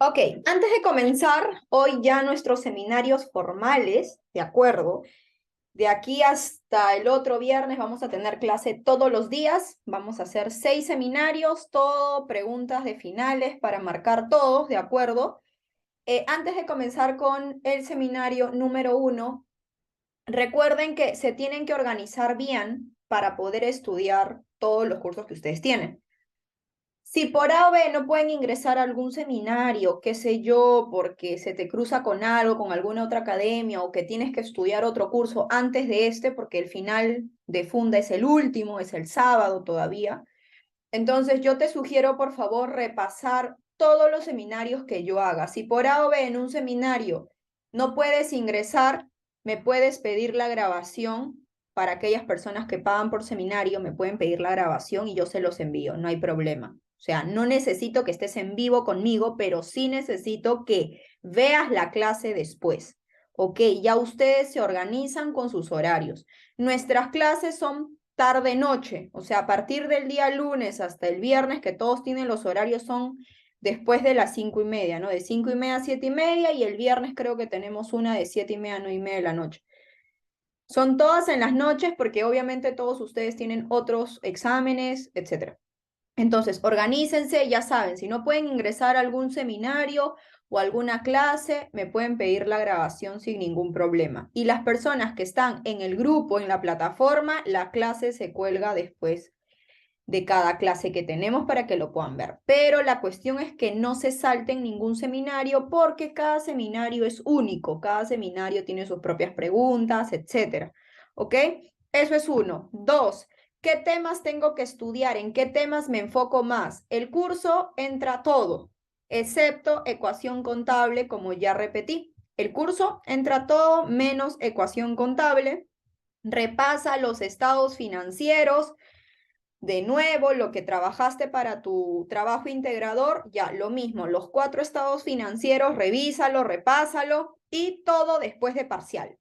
Ok, antes de comenzar, hoy ya nuestros seminarios formales, ¿de acuerdo? De aquí hasta el otro viernes vamos a tener clase todos los días. Vamos a hacer 6 seminarios, todo preguntas de finales para marcar todos, ¿de acuerdo? Antes de comenzar con el seminario número 1, recuerden que se tienen que organizar bien para poder estudiar todos los cursos que ustedes tienen. Si por A o B no pueden ingresar a algún seminario, qué sé yo, porque se te cruza con algo, con alguna otra academia, o que tienes que estudiar otro curso antes de este, porque el final de Funda es el último, es el sábado todavía. Entonces yo te sugiero, por favor, repasar todos los seminarios que yo haga. Si por A o B en un seminario no puedes ingresar, me puedes pedir la grabación. Para aquellas personas que pagan por seminario, me pueden pedir la grabación y yo se los envío, no hay problema. O sea, no necesito que estés en vivo conmigo, pero sí necesito que veas la clase después. Ok, ya ustedes se organizan con sus horarios. Nuestras clases son tarde-noche, o sea, a partir del día lunes hasta el viernes, que todos tienen los horarios, son después de las 5:30, ¿no? De 5:30 a 7:30, y el viernes creo que tenemos una de 7:30 a 9:30 de la noche. Son todas en las noches porque obviamente todos ustedes tienen otros exámenes, etcétera. Entonces, organícense, ya saben, si no pueden ingresar a algún seminario o alguna clase, me pueden pedir la grabación sin ningún problema. Y las personas que están en el grupo, en la plataforma, la clase se cuelga después de cada clase que tenemos para que lo puedan ver. Pero la cuestión es que no se salten ningún seminario porque cada seminario es único, cada seminario tiene sus propias preguntas, etcétera. ¿Ok? Eso es uno. Dos, ¿qué temas tengo que estudiar? ¿En qué temas me enfoco más? El curso entra todo, excepto ecuación contable, como ya repetí. El curso entra todo menos ecuación contable. Repasa los estados financieros, de nuevo, lo que trabajaste para tu trabajo integrador, ya lo mismo, los 4 estados financieros, revísalo, repásalo y todo después de parcial.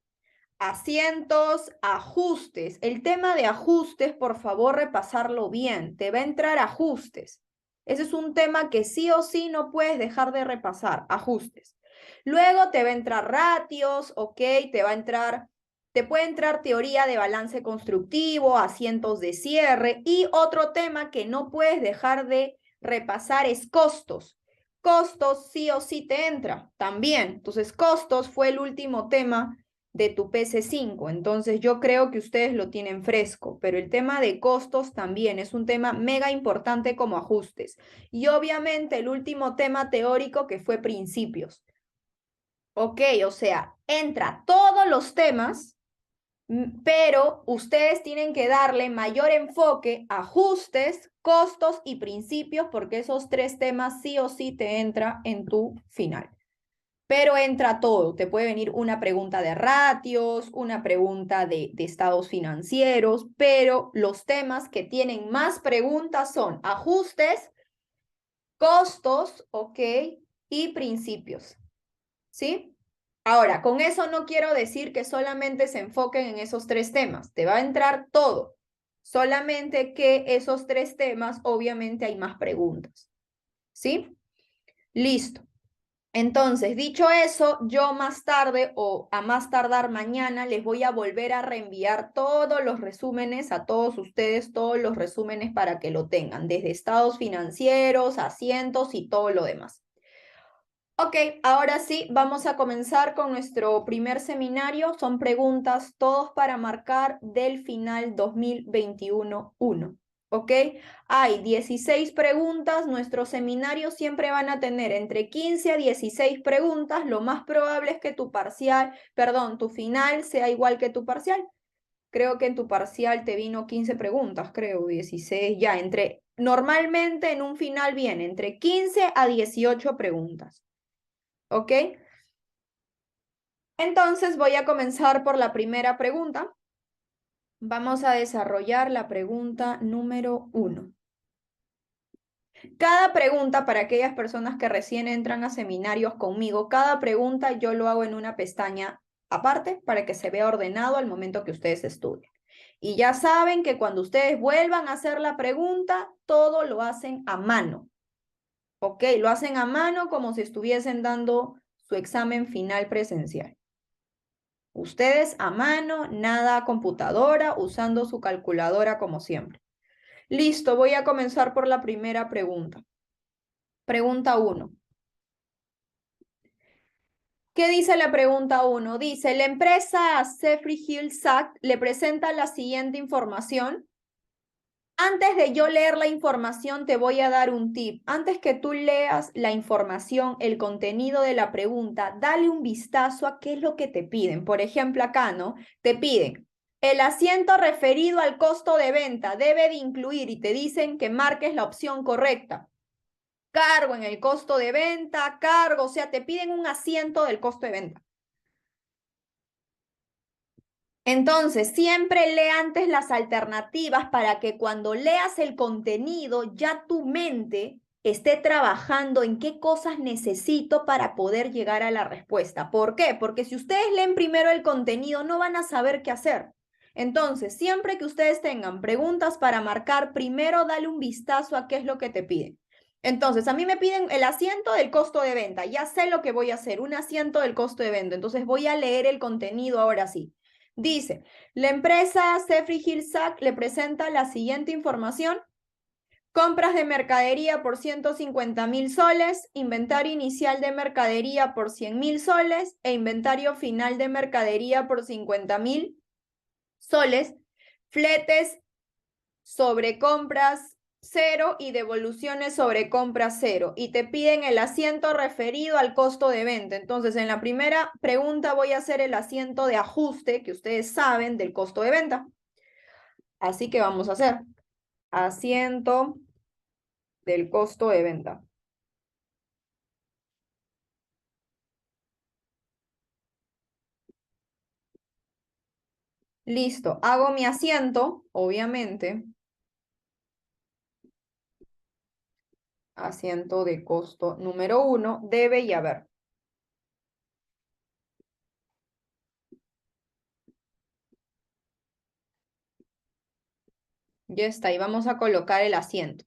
Asientos, ajustes. El tema de ajustes, por favor, repasarlo bien. Te va a entrar ajustes. Ese es un tema que sí o sí no puedes dejar de repasar, ajustes. Luego te va a entrar ratios, ok, te puede entrar teoría de balance constructivo, asientos de cierre, y otro tema que no puedes dejar de repasar es costos. Costos sí o sí te entra también. Entonces, costos fue el último tema de tu PC5. Entonces yo creo que ustedes lo tienen fresco, pero el tema de costos también es un tema mega importante como ajustes. Y obviamente el último tema teórico que fue principios. Ok, o sea, entra todos los temas, pero ustedes tienen que darle mayor enfoque a ajustes, costos y principios, porque esos 3 temas sí o sí te entra en tu final. Pero entra todo. Te puede venir una pregunta de ratios, una pregunta de estados financieros, pero los temas que tienen más preguntas son ajustes, costos, ¿ok? Y principios, ¿sí? Ahora, con eso no quiero decir que solamente se enfoquen en esos 3 temas. Te va a entrar todo. Solamente que esos 3 temas, obviamente hay más preguntas, ¿sí? Listo. Entonces, dicho eso, yo más tarde o a más tardar mañana les voy a volver a reenviar todos los resúmenes a todos ustedes, todos los resúmenes para que lo tengan, desde estados financieros, asientos y todo lo demás. Ok, ahora sí, vamos a comenzar con nuestro primer seminario. Son preguntas, todos para marcar del final 2021-1. ¿Ok? Hay 16 preguntas. Nuestros seminarios siempre van a tener entre 15 a 16 preguntas. Lo más probable es que tu final sea igual que tu parcial. Creo que en tu parcial te vino 15 preguntas, creo, 16, ya, normalmente en un final viene entre 15 a 18 preguntas. ¿Ok? Entonces voy a comenzar por la primera pregunta. Vamos a desarrollar la pregunta número 1. Cada pregunta, para aquellas personas que recién entran a seminarios conmigo, cada pregunta yo lo hago en una pestaña aparte para que se vea ordenado al momento que ustedes estudien. Y ya saben que cuando ustedes vuelvan a hacer la pregunta, todo lo hacen a mano. ¿ok? Lo hacen a mano como si estuviesen dando su examen final presencial. Ustedes a mano, nada a computadora, usando su calculadora como siempre. Listo, voy a comenzar por la primera pregunta. Pregunta 1. ¿Qué dice la pregunta 1? Dice, la empresa Zephyr Hill Sac le presenta la siguiente información. Antes de yo leer la información, te voy a dar un tip. Antes que tú leas la información, el contenido de la pregunta, dale un vistazo a qué es lo que te piden. Por ejemplo, acá, ¿no? Te piden, el asiento referido al costo de venta debe de incluir, y te dicen que marques la opción correcta. Cargo en el costo de venta, cargo, o sea, te piden un asiento del costo de venta. Entonces, siempre lee antes las alternativas para que cuando leas el contenido ya tu mente esté trabajando en qué cosas necesito para poder llegar a la respuesta. ¿Por qué? Porque si ustedes leen primero el contenido no van a saber qué hacer. Entonces, siempre que ustedes tengan preguntas para marcar, primero dale un vistazo a qué es lo que te piden. Entonces, a mí me piden el asiento del costo de venta. Ya sé lo que voy a hacer, un asiento del costo de venta. Entonces, voy a leer el contenido ahora sí. Dice, la empresa Zephyr Hill Sac le presenta la siguiente información. Compras de mercadería por 150.000 soles, inventario inicial de mercadería por 100.000 soles e inventario final de mercadería por 50.000 soles, fletes sobre compras 0 y devoluciones sobre compras 0. Y te piden el asiento referido al costo de venta. Entonces, en la primera pregunta voy a hacer el asiento de ajuste que ustedes saben del costo de venta. Así que vamos a hacer asiento del costo de venta. Listo, hago mi asiento, obviamente. Asiento de costo número 1, debe y haber. Ya está, y vamos a colocar el asiento.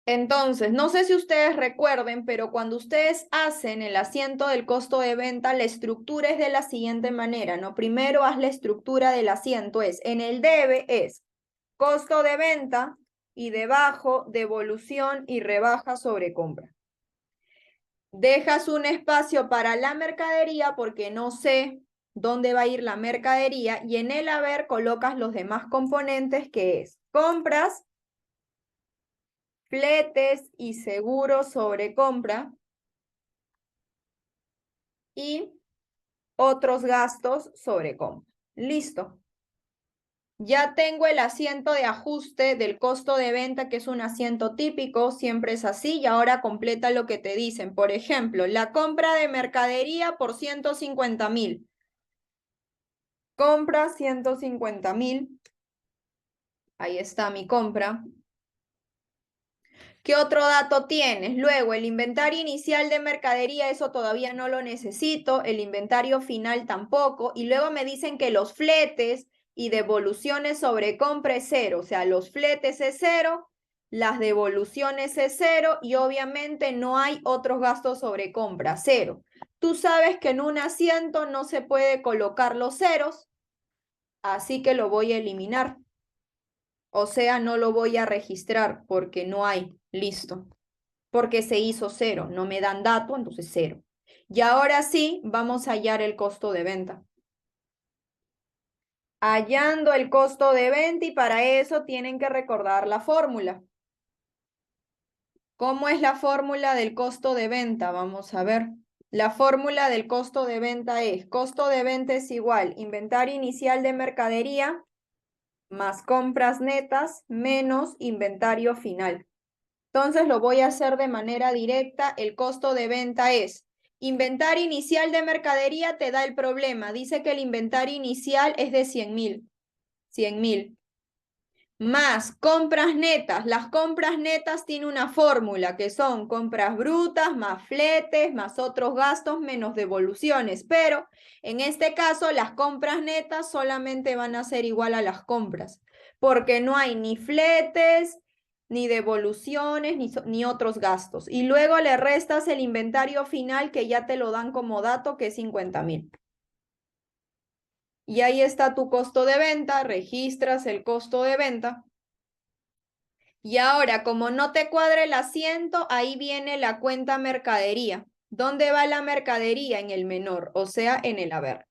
Entonces, no sé si ustedes recuerden, pero cuando ustedes hacen el asiento del costo de venta, la estructura es de la siguiente manera, ¿no? Primero haz la estructura del asiento, en el debe es costo de venta y debajo devolución y rebaja sobre compra. Dejas un espacio para la mercadería porque no sé dónde va a ir la mercadería y en el haber colocas los demás componentes que es compras, fletes y seguros sobre compra y otros gastos sobre compra. Listo. Ya tengo el asiento de ajuste del costo de venta, que es un asiento típico, siempre es así, y ahora completa lo que te dicen. Por ejemplo, la compra de mercadería por 150.000. Compra 150.000. Ahí está mi compra. ¿Qué otro dato tienes? Luego, el inventario inicial de mercadería, eso todavía no lo necesito. El inventario final tampoco. Y luego me dicen que los fletes y devoluciones sobre compra es 0. O sea, los fletes es 0, las devoluciones es 0 y obviamente no hay otros gastos sobre compra, 0. Tú sabes que en un asiento no se puede colocar los ceros, así que lo voy a eliminar. O sea, no lo voy a registrar porque no hay. Listo. Porque se hizo 0. No me dan dato, entonces 0. Y ahora sí, vamos a hallar el costo de venta. Hallando el costo de venta y para eso tienen que recordar la fórmula. ¿Cómo es la fórmula del costo de venta? Vamos a ver. La fórmula del costo de venta es, costo de venta es igual, inventario inicial de mercadería más compras netas menos inventario final. Entonces lo voy a hacer de manera directa. El costo de venta es inventario inicial de mercadería, te da el problema. Dice que el inventario inicial es de 100.000. 100.000. Más compras netas. Las compras netas tienen una fórmula que son compras brutas más fletes más otros gastos menos devoluciones. Pero en este caso las compras netas solamente van a ser igual a las compras. porque no hay ni fletes, ni devoluciones, ni otros gastos. Y luego le restas el inventario final que ya te lo dan como dato, que es 50.000. Y ahí está tu costo de venta, registras el costo de venta. Y ahora, como no te cuadra el asiento, ahí viene la cuenta mercadería. ¿Dónde va la mercadería? En el menor, o sea, en el haber.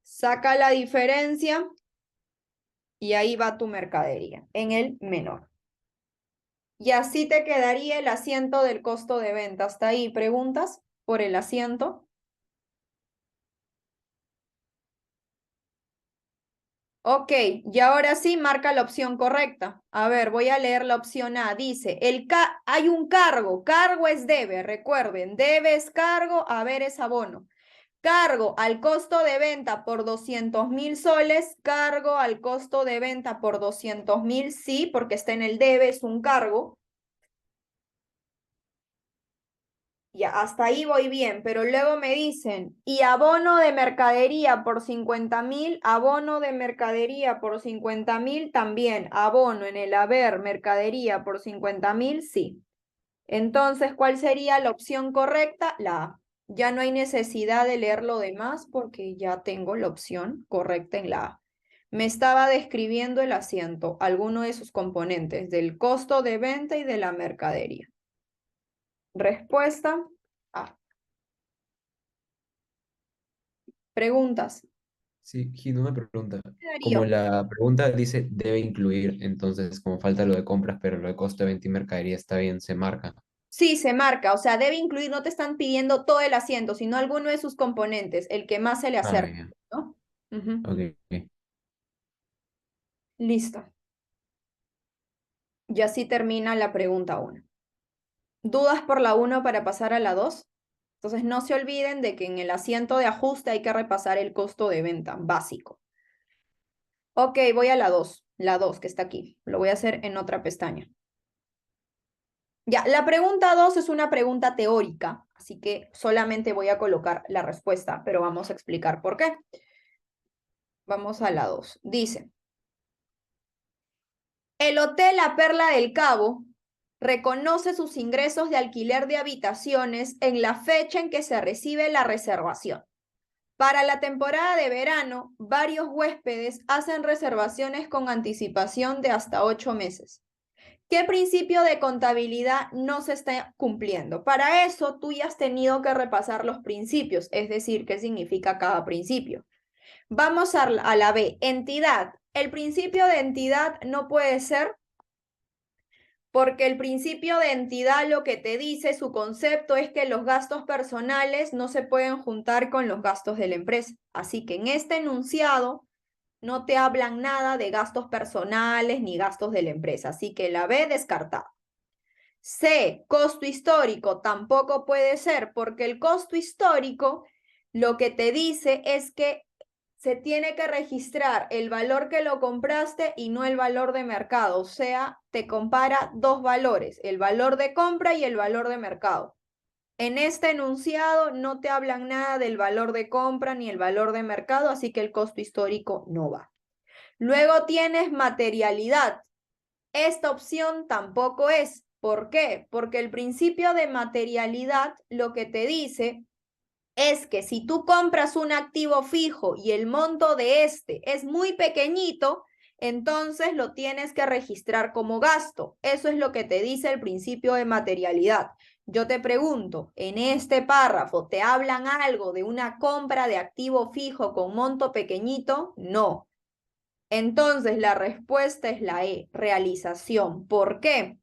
Saca la diferencia y ahí va tu mercadería, en el menor. Y así te quedaría el asiento del costo de venta. ¿Hasta ahí preguntas por el asiento? Ok, y ahora sí marca la opción correcta. A ver, voy a leer la opción A. Dice, hay un cargo. Cargo es debe, recuerden. Debe es cargo, haber es abono. Cargo al costo de venta por 200.000 soles. Cargo al costo de venta por 200.000, sí, porque está en el debe, es un cargo. Ya, hasta ahí voy bien, pero luego me dicen, y abono de mercadería por 50.000, abono de mercadería por 50.000 también, abono en el haber, mercadería por 50.000, sí. Entonces, ¿cuál sería la opción correcta? La A. Ya no hay necesidad de leer lo demás porque ya tengo la opción correcta en la A. Me estaba describiendo el asiento, alguno de sus componentes, del costo de venta y de la mercadería. Respuesta A. Preguntas. Sí, Gino, una pregunta. Como Darío. la pregunta dice debe incluir, entonces como falta lo de compras, pero lo de costo de venta y mercadería está bien, se marca. Sí, se marca, o sea, debe incluir, no te están pidiendo todo el asiento, sino alguno de sus componentes, el que más se le Ah, acerca, ya. ¿no? Ujú. Ok, ok. Listo. Y así termina la pregunta 1. ¿Dudas por la 1 para pasar a la 2? Entonces no se olviden de que en el asiento de ajuste hay que repasar el costo de venta básico. Ok, voy a la 2 que está aquí. Lo voy a hacer en otra pestaña. Ya, la pregunta 2 es una pregunta teórica, así que solamente voy a colocar la respuesta, pero vamos a explicar por qué. Vamos a la 2. Dice, el Hotel La Perla del Cabo reconoce sus ingresos de alquiler de habitaciones en la fecha en que se recibe la reservación. Para la temporada de verano, varios huéspedes hacen reservaciones con anticipación de hasta 8 meses. ¿Qué principio de contabilidad no se está cumpliendo? Para eso, tú ya has tenido que repasar los principios, es decir, qué significa cada principio. Vamos a la B, entidad. El principio de entidad no puede ser porque el principio de entidad lo que te dice, su concepto es que los gastos personales no se pueden juntar con los gastos de la empresa. Así que en este enunciado no te hablan nada de gastos personales ni gastos de la empresa. Así que la B descartada. C, costo histórico, tampoco puede ser porque el costo histórico lo que te dice es que se tiene que registrar el valor que lo compraste y no el valor de mercado. O sea, te compara dos valores, el valor de compra y el valor de mercado. En este enunciado no te hablan nada del valor de compra ni el valor de mercado, así que el costo histórico no va. Luego tienes materialidad. Esta opción tampoco es. ¿Por qué? Porque el principio de materialidad lo que te dice es que si tú compras un activo fijo y el monto de este es muy pequeñito, entonces lo tienes que registrar como gasto. Eso es lo que te dice el principio de materialidad. Yo te pregunto, en este párrafo, ¿te hablan algo de una compra de activo fijo con monto pequeñito? No. Entonces, la respuesta es la E, realización. ¿Por qué?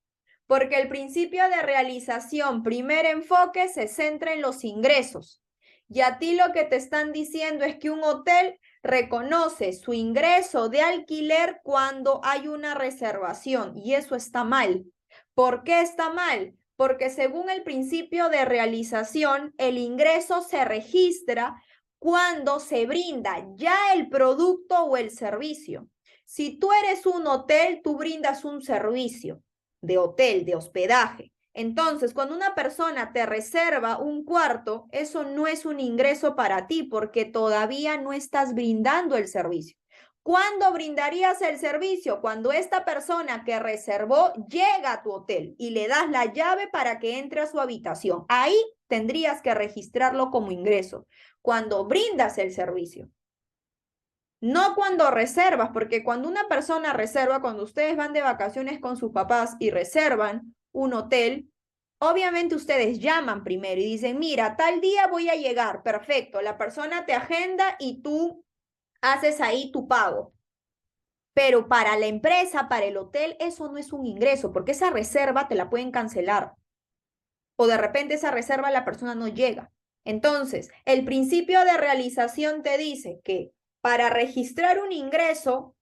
Porque el principio de realización, primer enfoque, se centra en los ingresos. Y a ti lo que te están diciendo es que un hotel reconoce su ingreso de alquiler cuando hay una reservación. Y eso está mal. ¿Por qué está mal? Porque según el principio de realización, el ingreso se registra cuando se brinda ya el producto o el servicio. Si tú eres un hotel, tú brindas un servicio de hotel, de hospedaje. Entonces, cuando una persona te reserva un cuarto, eso no es un ingreso para ti porque todavía no estás brindando el servicio. ¿Cuándo brindarías el servicio? Cuando esta persona que reservó llega a tu hotel y le das la llave para que entre a su habitación. Ahí tendrías que registrarlo como ingreso, cuando brindas el servicio. No cuando reservas, porque cuando una persona reserva, cuando ustedes van de vacaciones con sus papás y reservan un hotel, obviamente ustedes llaman primero y dicen, mira, tal día voy a llegar, perfecto, la persona te agenda y tú haces ahí tu pago. Pero para la empresa, para el hotel, eso no es un ingreso, porque esa reserva te la pueden cancelar. O de repente esa reserva la persona no llega. Entonces, el principio de realización te dice que para registrar un ingreso,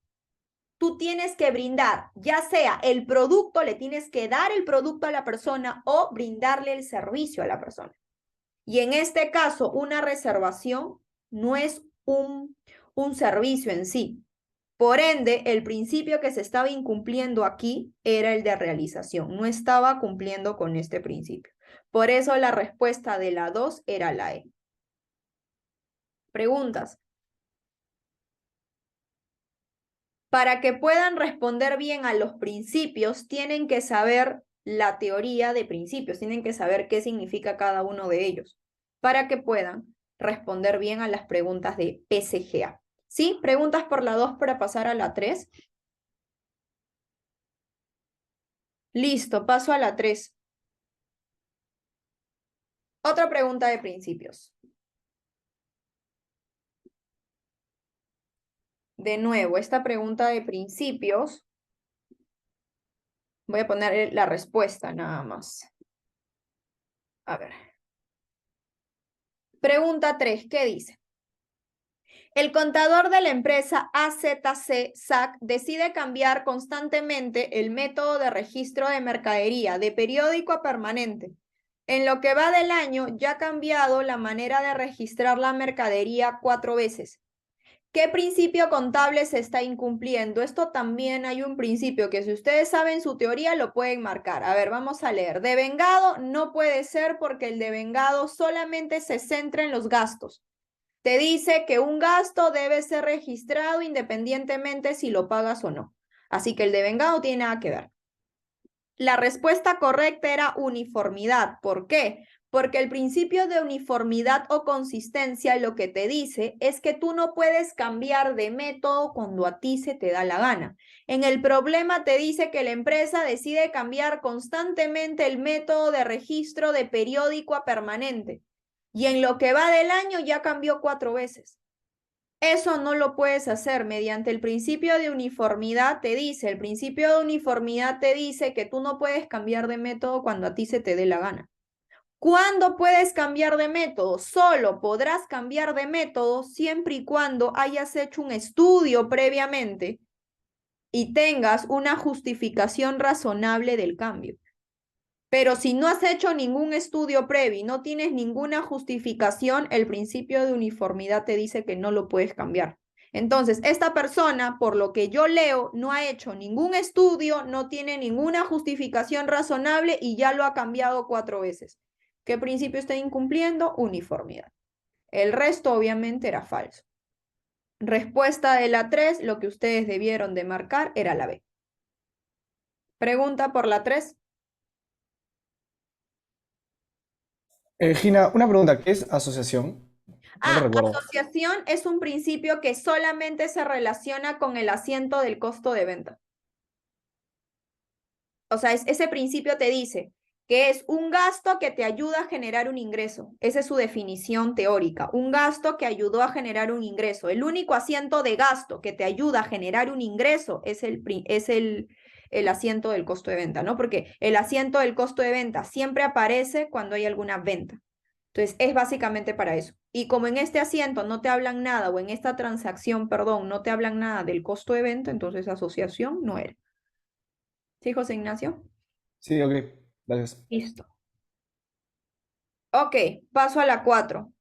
tú tienes que brindar, ya sea el producto, le tienes que dar el producto a la persona o brindarle el servicio a la persona. Y en este caso, una reservación no es un servicio en sí. Por ende, el principio que se estaba incumpliendo aquí era el de realización. No estaba cumpliendo con este principio. Por eso la respuesta de la 2 era la E. Preguntas. Para que puedan responder bien a los principios, tienen que saber la teoría de principios, tienen que saber qué significa cada uno de ellos, para que puedan responder bien a las preguntas de PCGA. ¿Sí? Preguntas por la 2 para pasar a la 3. Listo, paso a la 3. Otra pregunta de principios. De nuevo, esta pregunta de principios, voy a poner la respuesta nada más. A ver. Pregunta 3, ¿qué dice? El contador de la empresa AZC SAC decide cambiar constantemente el método de registro de mercadería de periódico a permanente. En lo que va del año ya ha cambiado la manera de registrar la mercadería 4 veces. ¿Qué principio contable se está incumpliendo? Esto también hay un principio que si ustedes saben su teoría lo pueden marcar. A ver, vamos a leer. Devengado no puede ser porque el devengado solamente se centra en los gastos. Te dice que un gasto debe ser registrado independientemente si lo pagas o no. Así que el devengado tiene nada que ver. La respuesta correcta era uniformidad. ¿Por qué? Porque el principio de uniformidad o consistencia lo que te dice es que tú no puedes cambiar de método cuando a ti se te da la gana. En el problema te dice que la empresa decide cambiar constantemente el método de registro de periódico a permanente. Y en lo que va del año ya cambió 4 veces. Eso no lo puedes hacer mediante el principio de uniformidad, te dice, el principio de uniformidad te dice que tú no puedes cambiar de método cuando a ti se te dé la gana. ¿Cuándo puedes cambiar de método? Solo podrás cambiar de método siempre y cuando hayas hecho un estudio previamente y tengas una justificación razonable del cambio. Pero si no has hecho ningún estudio previo y no tienes ninguna justificación, el principio de uniformidad te dice que no lo puedes cambiar. Entonces, esta persona, por lo que yo leo, no ha hecho ningún estudio, no tiene ninguna justificación razonable y ya lo ha cambiado 4 veces. ¿Qué principio está incumpliendo? Uniformidad. El resto obviamente era falso. Respuesta de la 3, lo que ustedes debieron de marcar era la B. Pregunta por la 3. Gina, una pregunta, ¿qué es asociación? No lo recuerdo. Asociación es un principio que solamente se relaciona con el asiento del costo de venta. O sea, ese principio te dice que es un gasto que te ayuda a generar un ingreso. Esa es su definición teórica. Un gasto que ayudó a generar un ingreso. El único asiento de gasto que te ayuda a generar un ingreso es el asiento del costo de venta, ¿no? Porque el asiento del costo de venta siempre aparece cuando hay alguna venta. Entonces, es básicamente para eso. Y como en este asiento no te hablan nada, o en esta transacción, perdón, no te hablan nada del costo de venta, entonces asociación no era. ¿Sí, José Ignacio? Sí, ok, gracias. Listo. Ok, paso a la 4.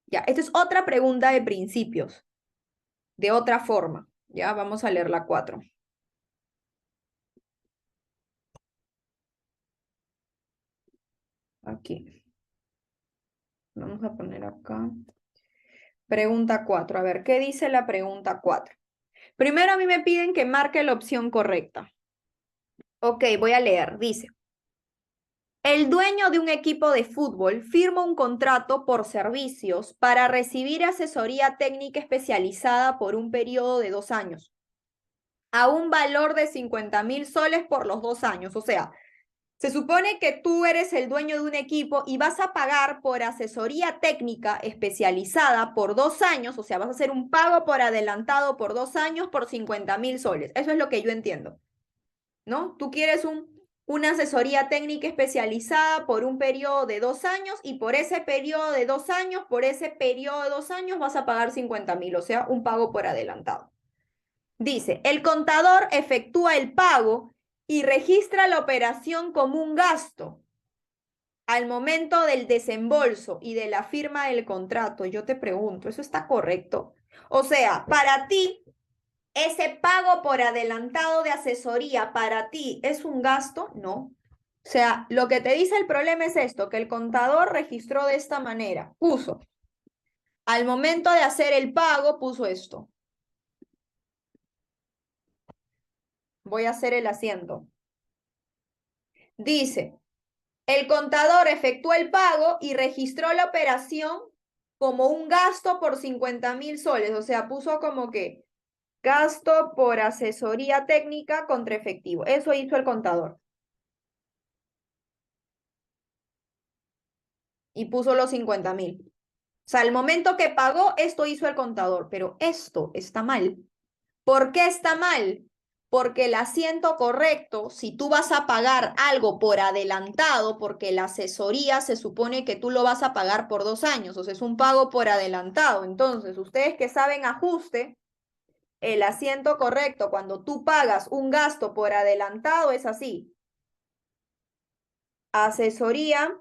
Ya, esta es otra pregunta de principios, de otra forma. Ya, vamos a leer la 4. Aquí. Vamos a poner acá. Pregunta 4. A ver, ¿qué dice la pregunta 4? Primero a mí me piden que marque la opción correcta. Ok, voy a leer. Dice, el dueño de un equipo de fútbol firma un contrato por servicios para recibir asesoría técnica especializada por un periodo de 2 años, a un valor de 50.000 soles por los 2 años. O sea, se supone que tú eres el dueño de un equipo y vas a pagar por asesoría técnica especializada por 2 años, o sea, vas a hacer un pago por adelantado por 2 años por 50.000 soles. Eso es lo que yo entiendo, ¿no? Tú quieres una asesoría técnica especializada por un periodo de 2 años y por ese periodo de 2 años, vas a pagar 50.000, o sea, un pago por adelantado. Dice, el contador efectúa el pago y registra la operación como un gasto al momento del desembolso y de la firma del contrato. Yo te pregunto, ¿eso está correcto? O sea, para ti, ese pago por adelantado de asesoría, ¿para ti es un gasto? No. O sea, lo que te dice el problema es esto, que el contador registró de esta manera, puso, al momento de hacer el pago, puso esto. Voy a hacer el asiento. Dice, el contador efectuó el pago y registró la operación como un gasto por 50.000 soles. O sea, puso como que gasto por asesoría técnica contra efectivo. Eso hizo el contador. Y puso los 50.000. O sea, al momento que pagó, esto hizo el contador. Pero esto está mal. ¿Por qué está mal? Porque el asiento correcto, si tú vas a pagar algo por adelantado, porque la asesoría se supone que tú lo vas a pagar por 2 años, o sea, es un pago por adelantado. Entonces, ustedes que saben ajuste, el asiento correcto cuando tú pagas un gasto por adelantado es así. Asesoría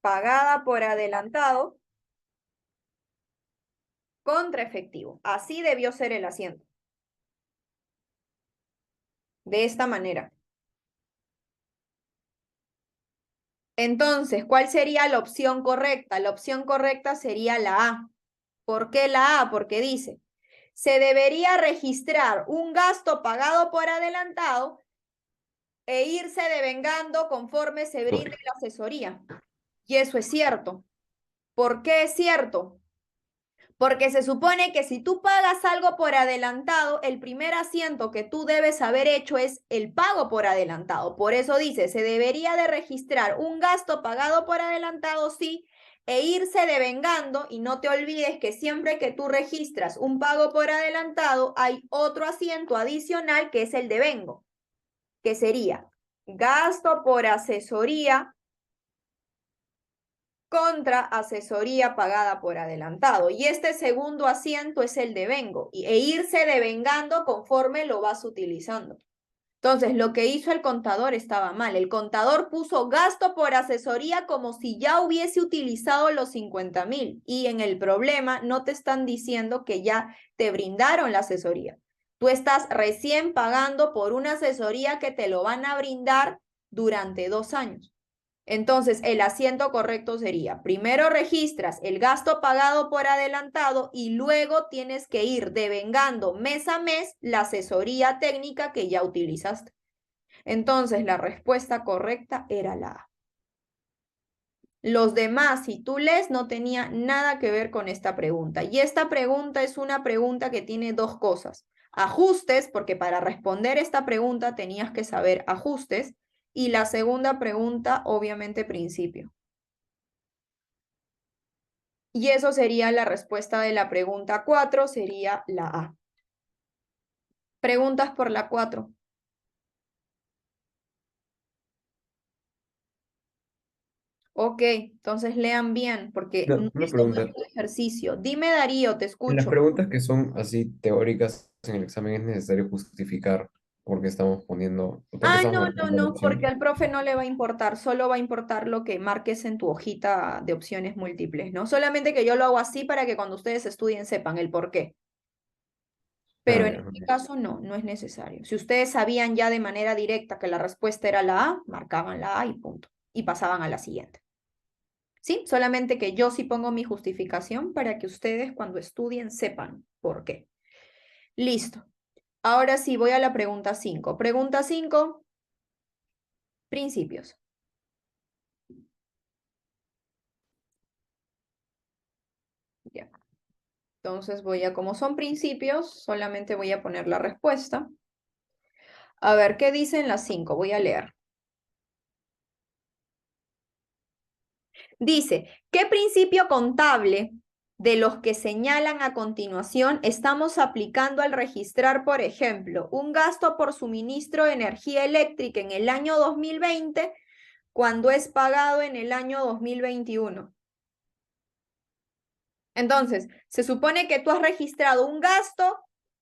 pagada por adelantado contra efectivo. Así debió ser el asiento. De esta manera. Entonces, ¿cuál sería la opción correcta? La opción correcta sería la A. ¿Por qué la A? Porque dice, se debería registrar un gasto pagado por adelantado e irse devengando conforme se brinde la asesoría. Y eso es cierto. ¿Por qué es cierto? Porque se supone que si tú pagas algo por adelantado, el primer asiento que tú debes haber hecho es el pago por adelantado. Por eso dice, se debería de registrar un gasto pagado por adelantado, sí, e irse devengando. Y no te olvides que siempre que tú registras un pago por adelantado, hay otro asiento adicional que es el devengo, que sería gasto por asesoría contra asesoría pagada por adelantado. Y este segundo asiento es el devengo, e irse devengando conforme lo vas utilizando. Entonces, lo que hizo el contador estaba mal. El contador puso gasto por asesoría como si ya hubiese utilizado los 50.000. Y en el problema no te están diciendo que ya te brindaron la asesoría. Tú estás recién pagando por una asesoría que te lo van a brindar durante 2 años. Entonces, el asiento correcto sería, primero registras el gasto pagado por adelantado y luego tienes que ir devengando mes a mes la asesoría técnica que ya utilizaste. Entonces, la respuesta correcta era la A. Los demás, si tú lees, no tenía nada que ver con esta pregunta. Y esta pregunta es una pregunta que tiene 2 cosas. Ajustes, porque para responder esta pregunta tenías que saber ajustes. Y la segunda pregunta, obviamente, principio. Y eso sería la respuesta de la pregunta 4, sería la A. Preguntas por la 4. Ok, entonces lean bien, porque no Una es un pregunta. ejercicio. Dime, Darío, te En las escucho. preguntas que son así teóricas en el examen es necesario justificar por qué estamos poniendo, por qué Ah, estamos no, marcando la no, porque opción. al profe no le va a importar, solo va a importar lo que marques en tu hojita de opciones múltiples, ¿no? Solamente que yo lo hago así para que cuando ustedes estudien sepan el por qué. Ah, Pero en ya, este ok. caso no, no es necesario. Si ustedes sabían ya de manera directa que la respuesta era la A, marcaban la A y punto. Y pasaban a la siguiente. ¿Sí? Solamente que yo sí pongo mi justificación para que ustedes cuando estudien sepan por qué. Listo. Ahora sí, voy a la pregunta 5. Pregunta 5, principios. Ya. Entonces como son principios, solamente voy a poner la respuesta. A ver, ¿qué dicen las 5? Voy a leer. Dice, ¿qué principio contable de los que señalan a continuación estamos aplicando al registrar, por ejemplo, un gasto por suministro de energía eléctrica en el año 2020 cuando es pagado en el año 2021? Entonces, se supone que tú has registrado un gasto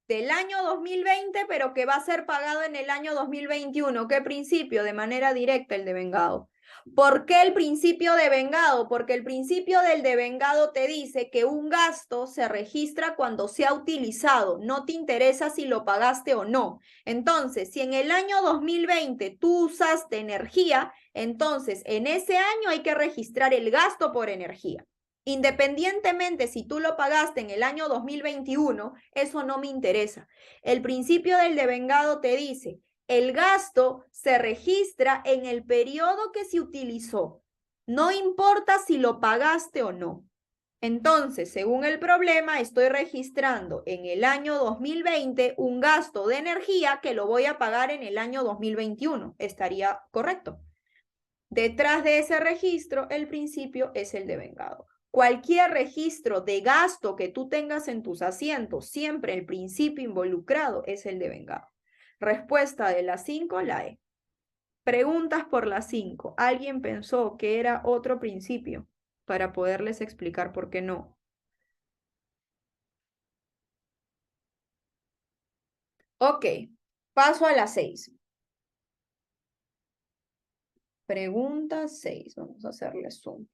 del año 2020, pero que va a ser pagado en el año 2021. ¿Qué principio? De manera directa, el devengado. ¿Por qué el principio devengado? Porque el principio del devengado te dice que un gasto se registra cuando se ha utilizado. No te interesa si lo pagaste o no. Entonces, si en el año 2020 tú usaste energía, entonces en ese año hay que registrar el gasto por energía. Independientemente si tú lo pagaste en el año 2021, eso no me interesa. El principio del devengado te dice, el gasto se registra en el periodo que se utilizó. No importa si lo pagaste o no. Entonces, según el problema, estoy registrando en el año 2020 un gasto de energía que lo voy a pagar en el año 2021. ¿Estaría correcto? Detrás de ese registro, el principio es el devengado. Cualquier registro de gasto que tú tengas en tus asientos, siempre el principio involucrado es el devengado. Respuesta de la 5, la E. Preguntas por la 5. ¿Alguien pensó que era otro principio? Para poderles explicar por qué no. Ok, paso a la 6. Pregunta 6. Vamos a hacerle zoom.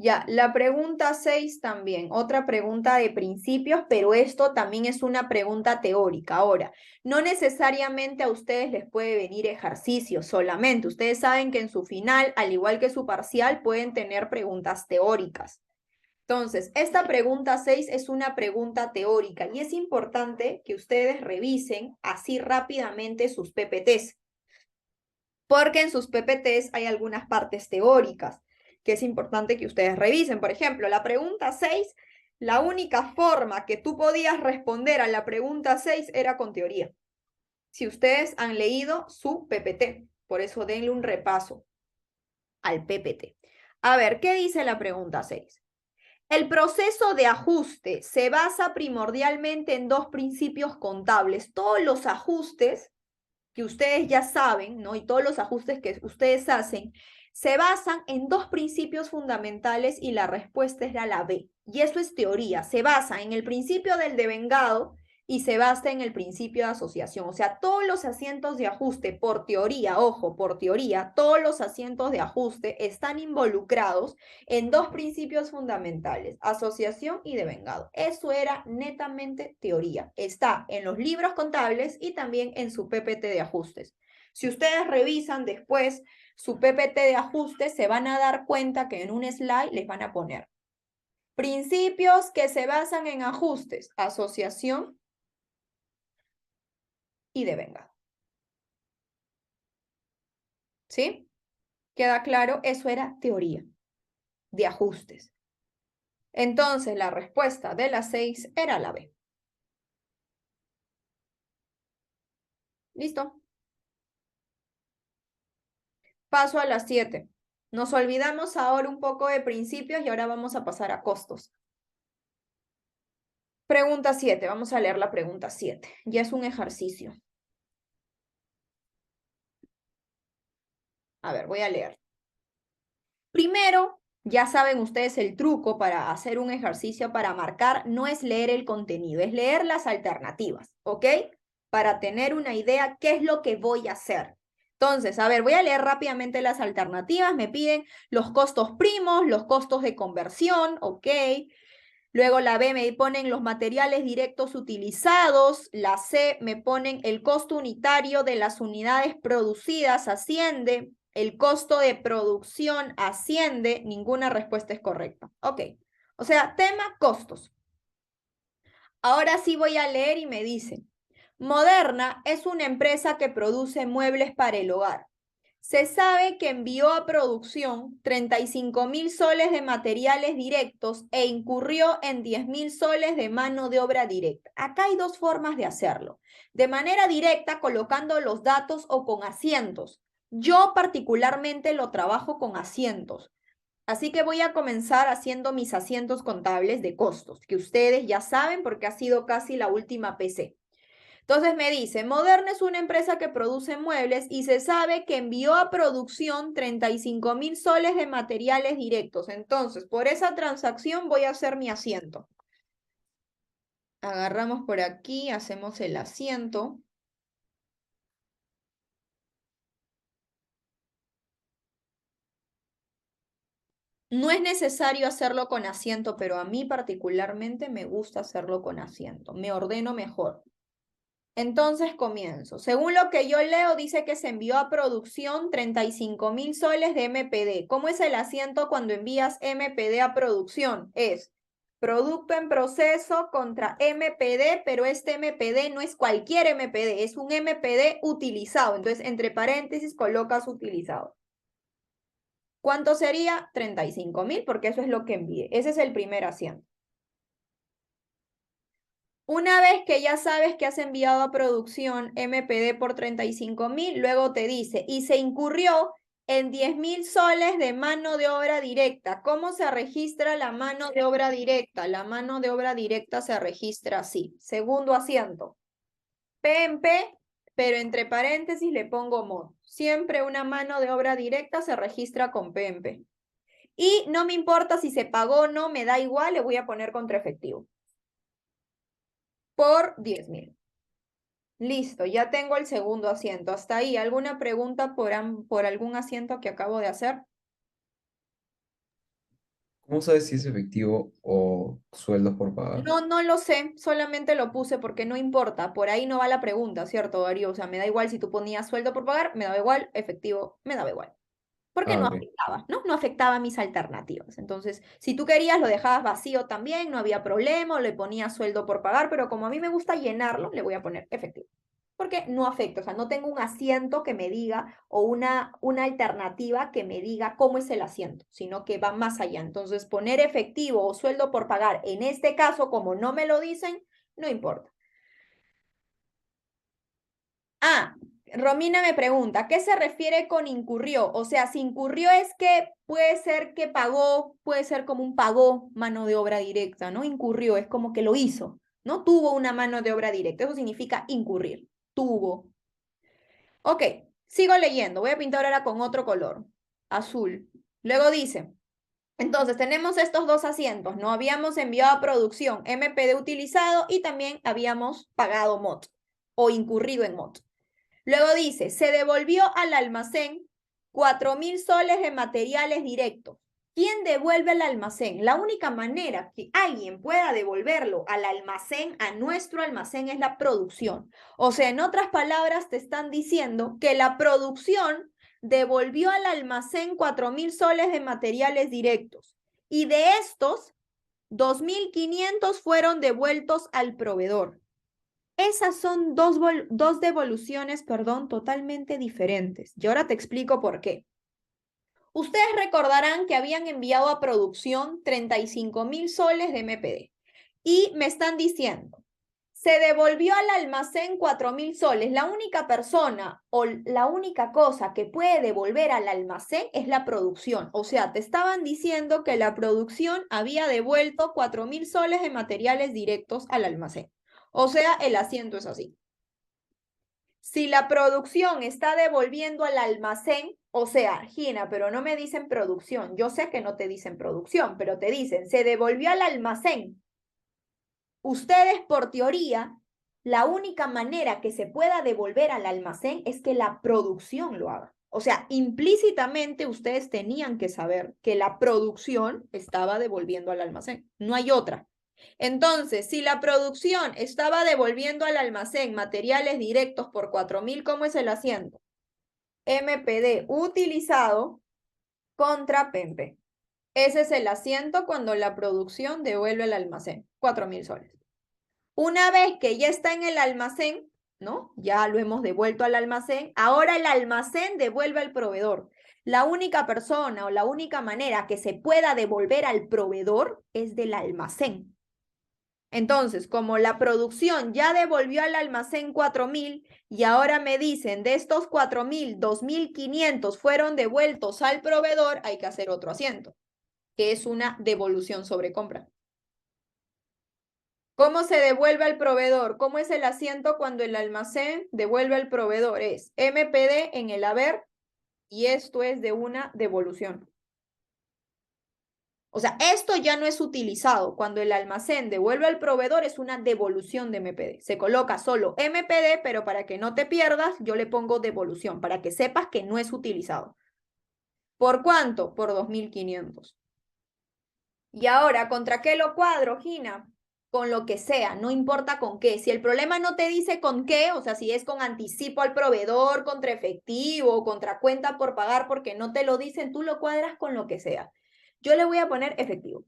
Ya, la pregunta 6 también, otra pregunta de principios, pero esto también es una pregunta teórica. Ahora, no necesariamente a ustedes les puede venir ejercicio solamente. Ustedes saben que en su final, al igual que su parcial, pueden tener preguntas teóricas. Entonces, esta pregunta 6 es una pregunta teórica y es importante que ustedes revisen así rápidamente sus PPTs, porque en sus PPTs hay algunas partes teóricas que es importante que ustedes revisen. Por ejemplo, la pregunta 6, la única forma que tú podías responder a la pregunta 6 era con teoría. Si ustedes han leído su PPT, por eso denle un repaso al PPT. A ver, ¿qué dice la pregunta 6? El proceso de ajuste se basa primordialmente en dos principios contables. Todos los ajustes que ustedes ya saben, ¿no? Y todos los ajustes que ustedes hacen, se basan en dos principios fundamentales y la respuesta era la B. Y eso es teoría. Se basa en el principio del devengado y se basa en el principio de asociación. O sea, todos los asientos de ajuste, por teoría, ojo, por teoría, todos los asientos de ajuste están involucrados en dos principios fundamentales, asociación y devengado. Eso era netamente teoría. Está en los libros contables y también en su PPT de ajustes. Si ustedes revisan después su PPT de ajustes, se van a dar cuenta que en un slide les van a poner principios que se basan en ajustes, asociación y devengado. ¿Sí? ¿Queda claro? Eso era teoría de ajustes. Entonces, la respuesta de la 6 era la B. ¿Listo? Paso a la 7. Nos olvidamos ahora un poco de principios y ahora vamos a pasar a costos. Pregunta 7. Vamos a leer la pregunta 7. Ya es un ejercicio. A ver, voy a leer. Primero, ya saben ustedes el truco para hacer un ejercicio para marcar, no es leer el contenido, es leer las alternativas, ¿ok? Para tener una idea qué es lo que voy a hacer. Entonces, a ver, voy a leer rápidamente las alternativas. Me piden los costos primos, los costos de conversión, ¿ok? Luego la B me ponen los materiales directos utilizados. La C me ponen el costo unitario de las unidades producidas asciende. el costo de producción asciende, ninguna respuesta es correcta. Ok, o sea, tema costos. Ahora sí voy a leer y me dice, Moderna es una empresa que produce muebles para el hogar. Se sabe que envió a producción 35.000 soles de materiales directos e incurrió en 10.000 soles de mano de obra directa. Acá hay dos formas de hacerlo. De manera directa, colocando los datos o con asientos. Yo particularmente lo trabajo con asientos. Así que voy a comenzar haciendo mis asientos contables de costos, que ustedes ya saben porque ha sido casi la última PC. Entonces me dice, Moderna es una empresa que produce muebles y se sabe que envió a producción 35.000 soles de materiales directos. Entonces, por esa transacción voy a hacer mi asiento. Agarramos por aquí, hacemos el asiento. No es necesario hacerlo con asiento, pero a mí particularmente me gusta hacerlo con asiento. Me ordeno mejor. Entonces comienzo. Según lo que yo leo, dice que se envió a producción 35.000 soles de MPD. ¿Cómo es el asiento cuando envías MPD a producción? Es producto en proceso contra MPD, pero este MPD no es cualquier MPD, es un MPD utilizado. Entonces, entre paréntesis, colocas utilizado. ¿Cuánto sería? 35.000, porque eso es lo que envié. Ese es el primer asiento. Una vez que ya sabes que has enviado a producción MPD por 35.000, luego te dice, y se incurrió en 10.000 soles de mano de obra directa. ¿Cómo se registra la mano de obra directa? La mano de obra directa se registra así. Segundo asiento. PMP, pero entre paréntesis le pongo MOD. Siempre una mano de obra directa se registra con PMP. Y no me importa si se pagó o no, me da igual, le voy a poner contraefectivo. Por 10.000. Listo, ya tengo el segundo asiento. Hasta ahí, ¿alguna pregunta por algún asiento que acabo de hacer? ¿Cómo sabes si es efectivo o sueldos por pagar? No lo sé, solamente lo puse porque no importa. Por ahí no va la pregunta, ¿cierto, Darío? O sea, me da igual si tú ponías sueldo por pagar, me daba igual, efectivo, me daba igual. Porque Ah, no ok. afectaba, ¿no? No afectaba mis alternativas. Entonces, si tú querías, lo dejabas vacío también, no había problema, o le ponías sueldo por pagar, pero como a mí me gusta llenarlo, le voy a poner efectivo. Porque no afecta, o sea, no tengo un asiento que me diga o una alternativa que me diga cómo es el asiento, sino que va más allá. Entonces, poner efectivo o sueldo por pagar, en este caso, como no me lo dicen, no importa. Ah, Romina me pregunta, ¿qué se refiere con incurrió? O sea, si incurrió es que puede ser que pagó, puede ser como un pagó mano de obra directa, ¿no? Incurrió, es como que lo hizo, ¿no? Tuvo una mano de obra directa, eso significa incurrir, tuvo. Ok, sigo leyendo, voy a pintar ahora con otro color, azul. Luego dice, entonces tenemos estos dos asientos, ¿no? Habíamos enviado a producción MPD utilizado y también habíamos pagado MOT o incurrido en MOT. Luego dice, se devolvió al almacén 4.000 soles de materiales directos. ¿Quién devuelve al almacén? La única manera que alguien pueda devolverlo al almacén, a nuestro almacén, es la producción. O sea, en otras palabras, te están diciendo que la producción devolvió al almacén 4.000 soles de materiales directos. Y de estos, 2.500 fueron devueltos al proveedor. Esas son dos devoluciones, totalmente diferentes. Y ahora te explico por qué. Ustedes recordarán que habían enviado a producción 35.000 soles de MPD y me están diciendo, se devolvió al almacén 4.000 soles. La única persona o la única cosa que puede devolver al almacén es la producción. O sea, te estaban diciendo que la producción había devuelto 4.000 soles de materiales directos al almacén. O sea, el asiento es así. Si la producción está devolviendo al almacén, o sea, Gina, pero no me dicen producción. Yo sé que no te dicen producción, pero te dicen, se devolvió al almacén. Ustedes, por teoría, la única manera que se pueda devolver al almacén es que la producción lo haga. O sea, implícitamente ustedes tenían que saber que la producción estaba devolviendo al almacén. No hay otra. Entonces, si la producción estaba devolviendo al almacén materiales directos por 4.000, ¿cómo es el asiento? MPD utilizado contra PEMPE. Ese es el asiento cuando la producción devuelve al almacén, 4.000 soles. Una vez que ya está en el almacén, ¿no? Ya lo hemos devuelto al almacén, ahora el almacén devuelve al proveedor. La única persona o la única manera que se pueda devolver al proveedor es del almacén. Entonces, como la producción ya devolvió al almacén 4.000 y ahora me dicen de estos 4.000, 2.500 fueron devueltos al proveedor, hay que hacer otro asiento, que es una devolución sobre compra. ¿Cómo se devuelve al proveedor? ¿Cómo es el asiento cuando el almacén devuelve al proveedor? Es MPD en el haber y esto es de una devolución. O sea, esto ya no es utilizado. Cuando el almacén devuelve al proveedor es una devolución de MPD. Se coloca solo MPD, pero para que no te pierdas, yo le pongo devolución, para que sepas que no es utilizado. ¿Por cuánto? Por 2.500. Y ahora, ¿contra qué lo cuadro, Gina? Con lo que sea, no importa con qué. Si el problema no te dice con qué, o sea, si es con anticipo al proveedor, contra efectivo, contra cuenta por pagar porque no te lo dicen, tú lo cuadras con lo que sea. Yo le voy a poner efectivo.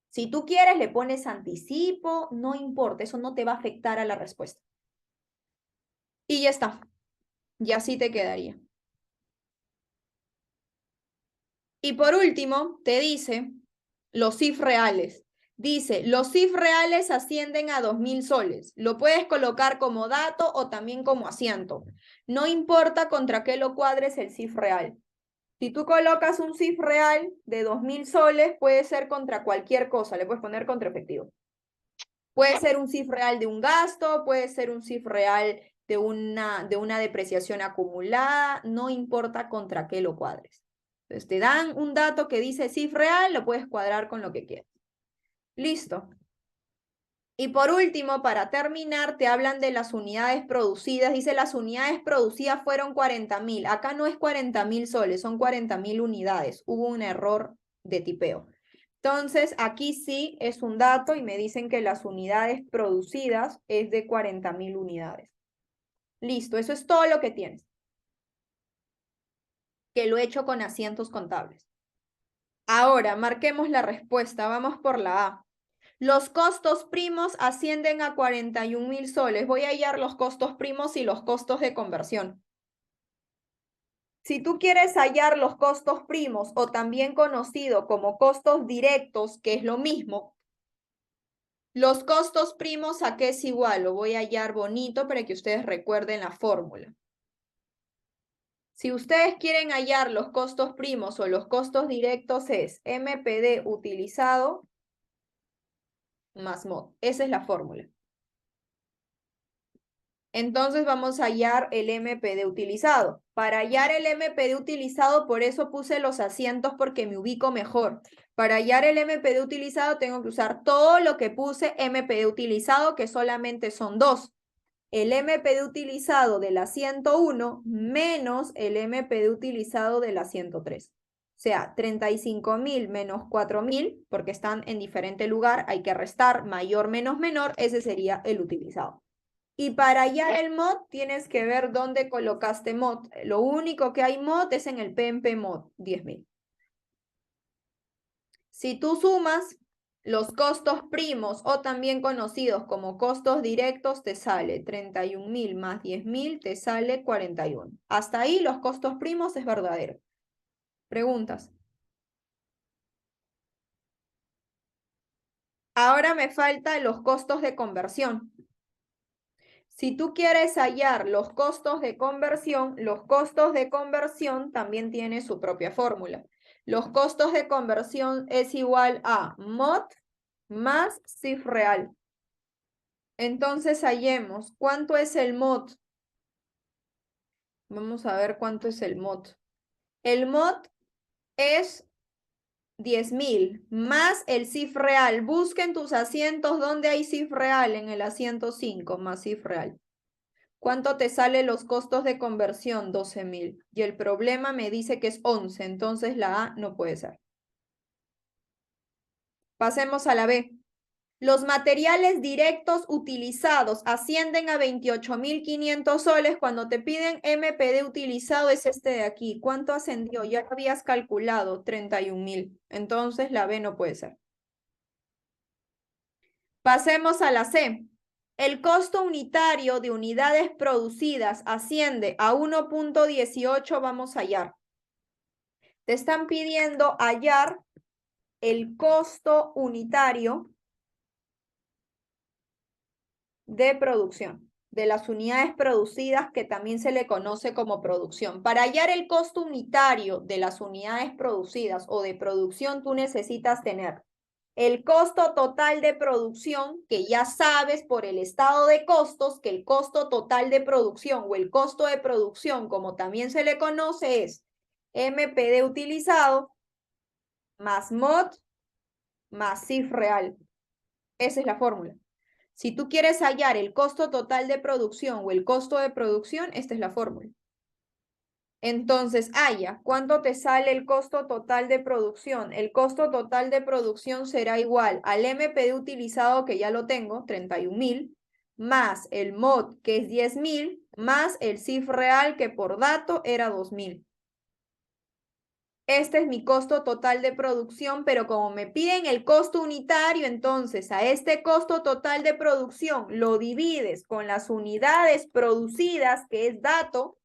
Si tú quieres, le pones anticipo, no importa, eso no te va a afectar a la respuesta. Y ya está. Y así te quedaría. Y por último, te dice los CIF reales. Dice, los CIF reales ascienden a 2.000 soles. Lo puedes colocar como dato o también como asiento. No importa contra qué lo cuadres el CIF real. Si tú colocas un CIF real de 2.000 soles, puede ser contra cualquier cosa. Le puedes poner contra efectivo. Puede ser un CIF real de un gasto, puede ser un CIF real de una depreciación acumulada. No importa contra qué lo cuadres. Entonces te dan un dato que dice CIF real, lo puedes cuadrar con lo que quieras. Listo. Y por último, para terminar, te hablan de las unidades producidas. Dice, las unidades producidas fueron 40.000. Acá no es 40.000 soles, son 40.000 unidades. Hubo un error de tipeo. Entonces, aquí sí es un dato y me dicen que las unidades producidas es de 40.000 unidades. Listo, eso es todo lo que tienes. Que lo he hecho con asientos contables. Ahora, marquemos la respuesta. Vamos por la A. Los costos primos ascienden a 41.000 soles. Voy a hallar los costos primos y los costos de conversión. Si tú quieres hallar los costos primos o también conocido como costos directos, que es lo mismo, los costos primos a qué es igual. Lo voy a hallar bonito para que ustedes recuerden la fórmula. Si ustedes quieren hallar los costos primos o los costos directos es MPD utilizado más MOD. Esa es la fórmula. Entonces vamos a hallar el MPD utilizado. Para hallar el MPD utilizado, por eso puse los asientos porque me ubico mejor. Para hallar el MPD utilizado tengo que usar todo lo que puse MPD utilizado, que solamente son dos. El MPD utilizado de la 101 menos el MPD utilizado de la 103. O sea, 35.000 menos 4.000, porque están en diferente lugar, hay que restar mayor menos menor, ese sería el utilizado. Y para hallar el mod, tienes que ver dónde colocaste mod. Lo único que hay mod es en el PMP mod, 10.000. Si tú sumas los costos primos o también conocidos como costos directos, te sale 31.000 más 10.000, te sale 41. Hasta ahí los costos primos es verdadero. ¿Preguntas? Ahora me faltan los costos de conversión. Si tú quieres hallar los costos de conversión también tienen su propia fórmula. Los costos de conversión es igual a mod más CIF real. Entonces hallemos, ¿cuánto es el mod? Vamos a ver cuánto es el mod. El mod es 10.000 más el CIF real. Busquen tus asientos donde hay CIF real, en el asiento 5 más CIF real. ¿Cuánto te sale los costos de conversión? 12.000. Y el problema me dice que es 11, entonces la A no puede ser. Pasemos a la B. Los materiales directos utilizados ascienden a 28.500 soles. Cuando te piden MPD utilizado es este de aquí. ¿Cuánto ascendió? Ya lo habías calculado, 31.000. Entonces la B no puede ser. Pasemos a la C. El costo unitario de unidades producidas asciende a 1.18. Vamos a hallar. Te están pidiendo hallar el costo unitario de producción, de las unidades producidas, que también se le conoce como producción. Para hallar el costo unitario de las unidades producidas o de producción, tú necesitas tener el costo total de producción, que ya sabes por el estado de costos que el costo total de producción o el costo de producción, como también se le conoce, es MPD utilizado más MOD más CIF real. Esa es la fórmula. Si tú quieres hallar el costo total de producción o el costo de producción, esta es la fórmula. Entonces, halla, ¿cuánto te sale el costo total de producción? El costo total de producción será igual al MPD utilizado, que ya lo tengo, 31.000, más el MOD, que es 10.000, más el CIF real, que por dato era 2.000. Este es mi costo total de producción, pero como me piden el costo unitario, entonces a este costo total de producción lo divides con las unidades producidas, que es dato,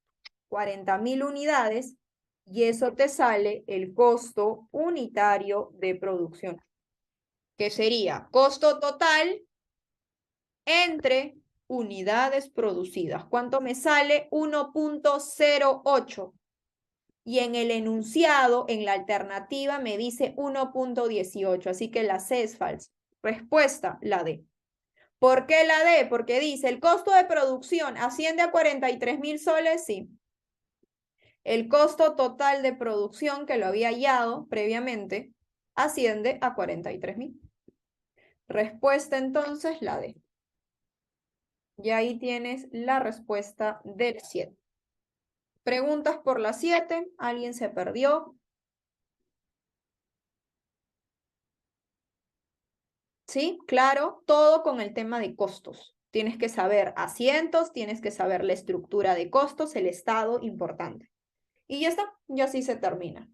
40.000 unidades, y eso te sale el costo unitario de producción, que sería costo total entre unidades producidas. ¿Cuánto me sale? 1.08. Y en el enunciado, en la alternativa, me dice 1.18, así que la C es falsa. Respuesta, la D. ¿Por qué la D? Porque dice, ¿el costo de producción asciende a 43.000 soles? Sí. El costo total de producción, que lo había hallado previamente, asciende a 43.000. Respuesta entonces, la D. Y ahí tienes la respuesta del 7. Preguntas por la 7. ¿Alguien se perdió? ¿Sí? Claro, todo con el tema de costos. Tienes que saber asientos, tienes que saber la estructura de costos, el estado, importante. Y ya está, ya así se termina.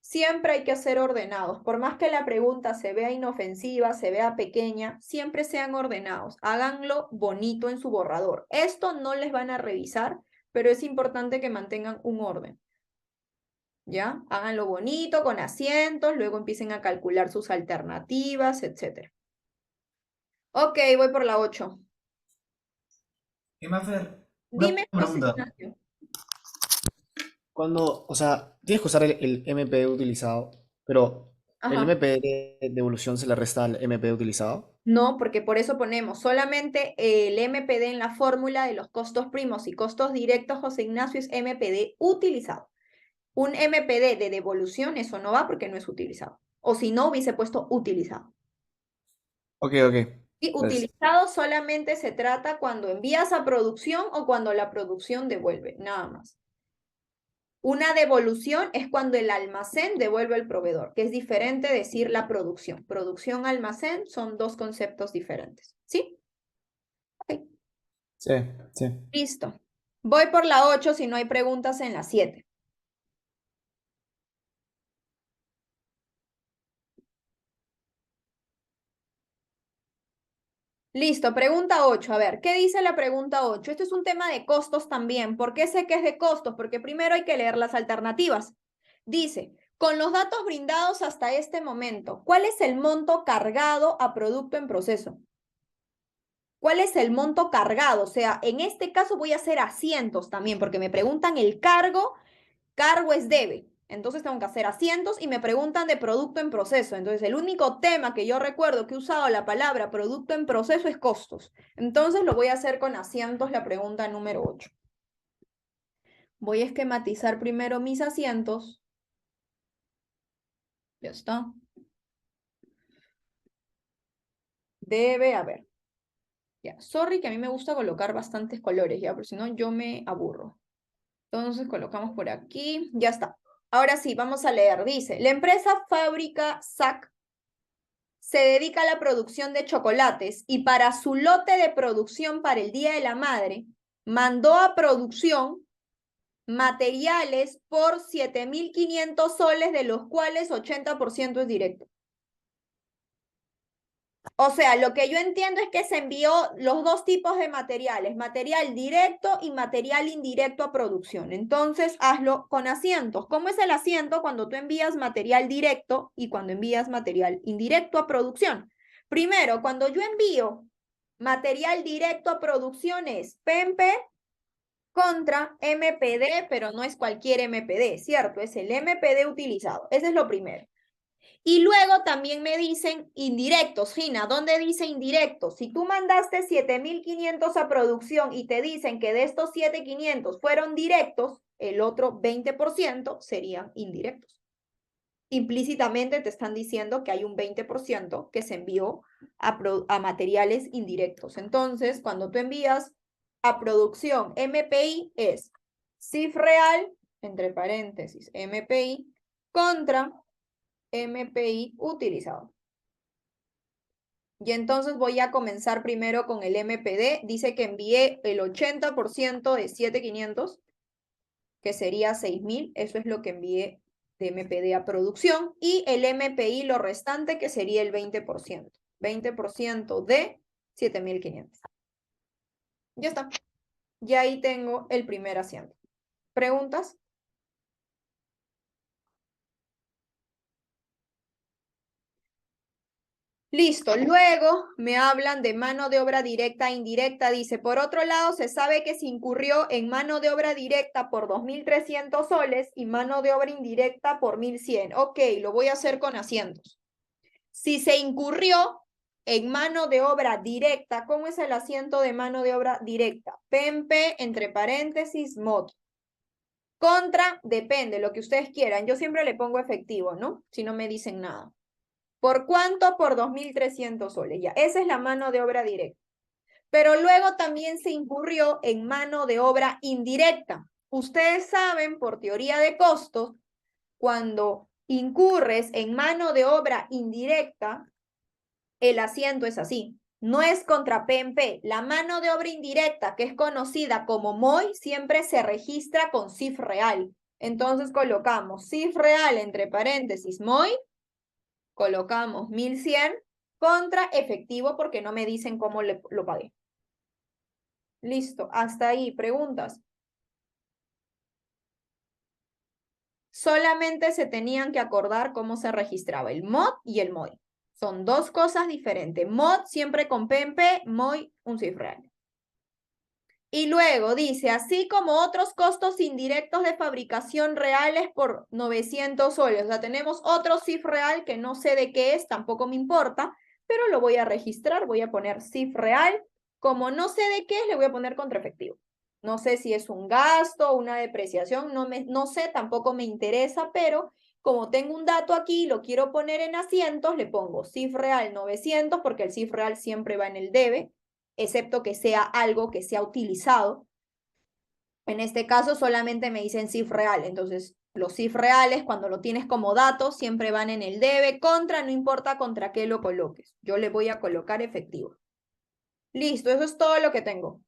Siempre hay que ser ordenados. Por más que la pregunta se vea inofensiva, se vea pequeña, siempre sean ordenados. Háganlo bonito en su borrador. Esto no les van a revisar, pero es importante que mantengan un orden. ¿Ya? Háganlo bonito, con asientos, luego empiecen a calcular sus alternativas, etc. Ok, voy por la 8. Mafer, una Dime, José pregunta. Ignacio. Cuando, o sea, tienes que usar el MPD utilizado, pero el Ajá. MPD de devolución se le resta al MPD utilizado. No, porque por eso ponemos solamente el MPD en la fórmula de los costos primos y costos directos, José Ignacio, es MPD utilizado. Un MPD de devolución, eso no va porque no es utilizado. O si no, hubiese puesto utilizado. Ok, ok. Y Gracias. utilizado solamente se trata cuando envías a producción o cuando la producción devuelve, nada más. Una devolución es cuando el almacén devuelve al proveedor, que es diferente decir la producción. Producción, almacén son dos conceptos diferentes. ¿Sí? Ok, Sí, sí. listo. Voy por la 8 si no hay preguntas en la 7. Listo, pregunta 8. A ver, ¿qué dice la pregunta 8? Este es un tema de costos también. ¿Por qué sé que es de costos? Porque primero hay que leer las alternativas. Dice, con los datos brindados hasta este momento, ¿cuál es el monto cargado a producto en proceso? ¿Cuál es el monto cargado? O sea, en este caso voy a hacer asientos también, porque me preguntan el cargo, cargo es debe. Entonces tengo que hacer asientos y me preguntan de producto en proceso. Entonces el único tema que yo recuerdo que he usado la palabra producto en proceso es costos. Entonces lo voy a hacer con asientos, la pregunta número 8. Voy a esquematizar primero mis asientos. Ya está. Debe haber. Ya, sorry que a mí me gusta colocar bastantes colores, ya, porque si no yo me aburro. Entonces colocamos por aquí, ya está. Ahora sí, vamos a leer. Dice, la empresa Fábrica SAC se dedica a la producción de chocolates y para su lote de producción para el Día de la Madre, mandó a producción materiales por 7.500 soles, de los cuales 80% es directo. O sea, lo que yo entiendo es que se envió los dos tipos de materiales, material directo y material indirecto a producción. Entonces, hazlo con asientos. ¿Cómo es el asiento cuando tú envías material directo y cuando envías material indirecto a producción? Primero, cuando yo envío material directo a producción es PEMPE contra MPD, pero no es cualquier MPD, ¿cierto? Es el MPD utilizado. Ese es lo primero. Y luego también me dicen indirectos. Gina, ¿dónde dice indirectos? Si tú mandaste 7.500 a producción y te dicen que de estos 7.500 fueron directos, el otro 20% serían indirectos. Implícitamente te están diciendo que hay un 20% que se envió a materiales indirectos. Entonces, cuando tú envías a producción MPI es CIF real, entre paréntesis, MPI, contra MPI utilizado. Y entonces voy a comenzar primero con el MPD. Dice que envié el 80% de 7.500, que sería 6.000. Eso es lo que envié de MPD a producción. Y el MPI, lo restante, que sería el 20%. 20% de 7.500. Ya está. Ya ahí tengo el primer asiento. ¿Preguntas? Listo, luego me hablan de mano de obra directa e indirecta. Dice, por otro lado, se sabe que se incurrió en mano de obra directa por 2.300 soles y mano de obra indirecta por 1.100. Ok, lo voy a hacer con asientos. Si se incurrió en mano de obra directa, ¿cómo es el asiento de mano de obra directa? PEMPE, entre paréntesis, MOD. Contra, depende, lo que ustedes quieran. Yo siempre le pongo efectivo, ¿no? Si no me dicen nada. ¿Por cuánto? Por 2.300 soles. Ya, esa es la mano de obra directa. Pero luego también se incurrió en mano de obra indirecta. Ustedes saben, por teoría de costos, cuando incurres en mano de obra indirecta, el asiento es así. No es contra PMP. La mano de obra indirecta, que es conocida como MOI, siempre se registra con CIF real. Entonces colocamos CIF real entre paréntesis MOI, colocamos 1.100 contra efectivo porque no me dicen cómo lo pagué. Listo, hasta ahí. ¿Preguntas? Solamente se tenían que acordar cómo se registraba el MOD y el MOI. Son dos cosas diferentes. MOD siempre con PMP, MOI un CIF real. Y luego dice, así como otros costos indirectos de fabricación reales por 900 soles. O sea, tenemos otro CIF real que no sé de qué es, tampoco me importa, pero lo voy a registrar, voy a poner CIF real. Como no sé de qué es, le voy a poner contraefectivo. No sé si es un gasto o una depreciación, no sé, tampoco me interesa, pero como tengo un dato aquí y lo quiero poner en asientos, le pongo CIF real 900 porque el CIF real siempre va en el debe, excepto que sea algo que sea utilizado. En este caso solamente me dicen CIF real, entonces los CIF reales cuando lo tienes como dato siempre van en el debe, contra, no importa contra qué lo coloques. Yo le voy a colocar efectivo. Listo, eso es todo lo que tengo.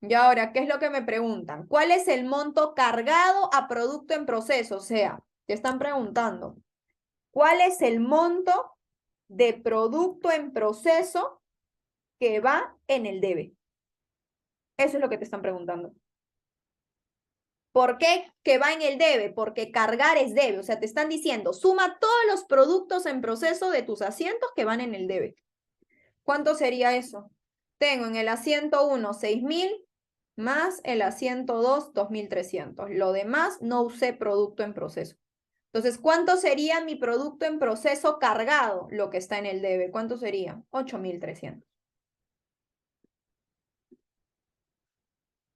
Y ahora, ¿qué es lo que me preguntan? ¿Cuál es el monto cargado a producto en proceso? O sea, te están preguntando, ¿cuál es el monto de producto en proceso que va en el debe? Eso es lo que te están preguntando. ¿Por qué que va en el debe? Porque cargar es debe. O sea, te están diciendo, suma todos los productos en proceso de tus asientos que van en el debe. ¿Cuánto sería eso? Tengo en el asiento 1, 6.000, más el asiento 2, 2.300. Lo demás no usé producto en proceso. Entonces, ¿cuánto sería mi producto en proceso cargado? Lo que está en el debe. ¿Cuánto sería? 8.300.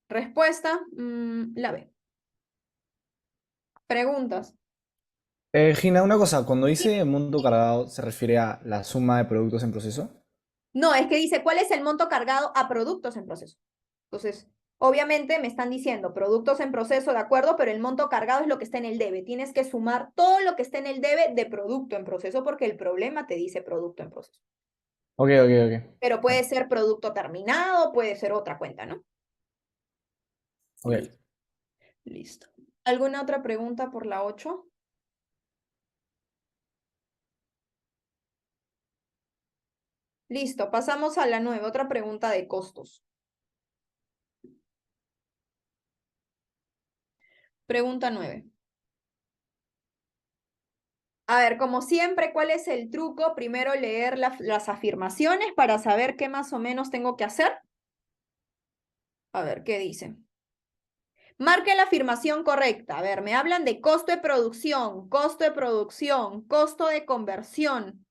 Respuesta, la B. Preguntas. Gina, una cosa, cuando dice monto cargado, ¿se refiere a la suma de productos en proceso? No, es que dice, ¿cuál es el monto cargado a productos en proceso? Entonces, Obviamente me están diciendo productos en proceso, de acuerdo, pero el monto cargado es lo que está en el debe. Tienes que sumar todo lo que está en el debe de producto en proceso porque el problema te dice producto en proceso. Ok, ok, ok. Pero puede ser producto terminado, puede ser otra cuenta, ¿no? Ok. Listo. ¿Alguna otra pregunta por la 8? Listo, pasamos a la 9. Otra pregunta de costos. Pregunta 9. A ver, como siempre, ¿cuál es el truco? Primero leer las afirmaciones para saber qué más o menos tengo que hacer. A ver, ¿qué dice? Marque la afirmación correcta. A ver, me hablan de costo de producción, costo de producción, costo de conversión,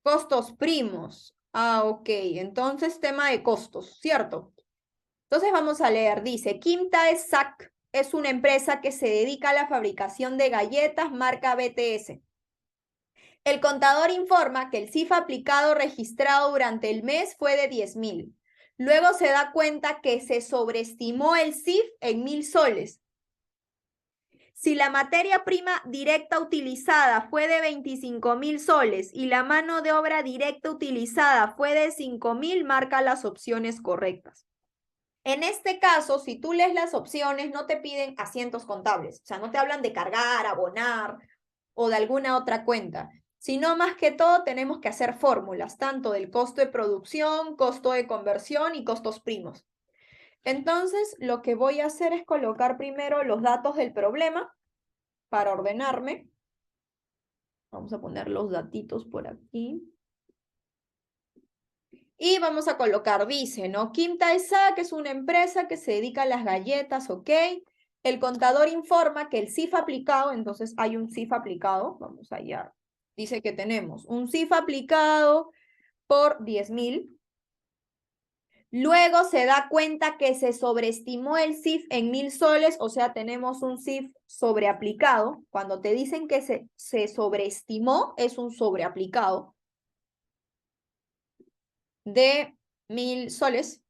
costos primos. Ah, ok. Entonces, tema de costos, ¿cierto? Entonces vamos a leer. Dice, Quinta Sac es una empresa que se dedica a la fabricación de galletas marca BTS. El contador informa que el CIF aplicado registrado durante el mes fue de 10.000. Luego se da cuenta que se sobreestimó el CIF en 1.000 soles. Si la materia prima directa utilizada fue de 25.000 soles y la mano de obra directa utilizada fue de 5.000, marca las opciones correctas. En este caso, si tú lees las opciones, no te piden asientos contables. O sea, no te hablan de cargar, abonar o de alguna otra cuenta, sino más que todo tenemos que hacer fórmulas, tanto del costo de producción, costo de conversión y costos primos. Entonces, lo que voy a hacer es colocar primero los datos del problema para ordenarme. Vamos a poner los datitos por aquí. Y vamos a colocar, dice, ¿no? Quinta Sac es una empresa que se dedica a las galletas, ¿ok? El contador informa que el CIF aplicado, entonces hay un CIF aplicado, vamos allá. Dice que tenemos un CIF aplicado por 10.000. Luego se da cuenta que se sobreestimó el CIF en 1.000 soles, o sea, tenemos un CIF sobreaplicado. Cuando te dicen que se sobreestimó, es un sobreaplicado de 1.000 soles.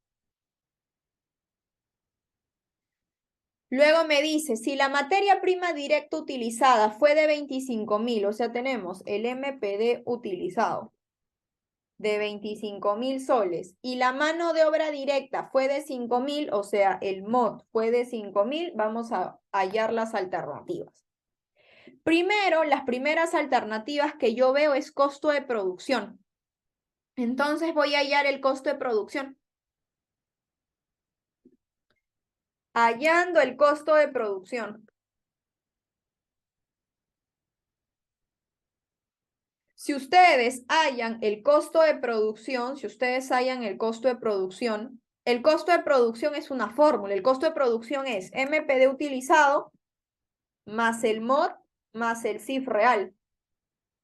Luego me dice, si la materia prima directa utilizada fue de 25.000, o sea, tenemos el MPD utilizado de 25.000 soles y la mano de obra directa fue de 5.000, o sea, el MOD fue de 5.000, vamos a hallar las alternativas. Primero, las primeras alternativas que yo veo es costo de producción. Entonces voy a hallar el costo de producción. Hallando el costo de producción. Si ustedes hallan el costo de producción, el costo de producción es una fórmula. El costo de producción es MPD utilizado más el MOD más el CIF real.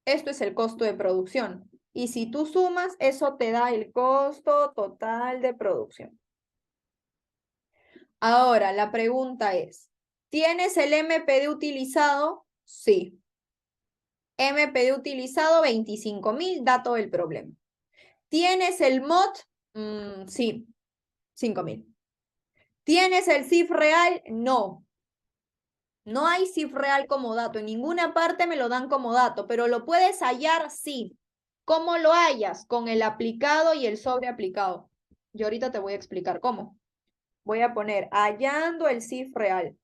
Esto es el costo de producción. Y si tú sumas, eso te da el costo total de producción. Ahora, la pregunta es, ¿tienes el MPD utilizado? Sí. MPD utilizado 25.000, dato del problema. ¿Tienes el MOD? Sí, 5.000. ¿Tienes el CIF real? No. No hay CIF real como dato. En ninguna parte me lo dan como dato, pero lo puedes hallar, sí. ¿Cómo lo hallas? Con el aplicado y el sobreaplicado. Yo ahorita te voy a explicar cómo. Voy a poner hallando el CIF real.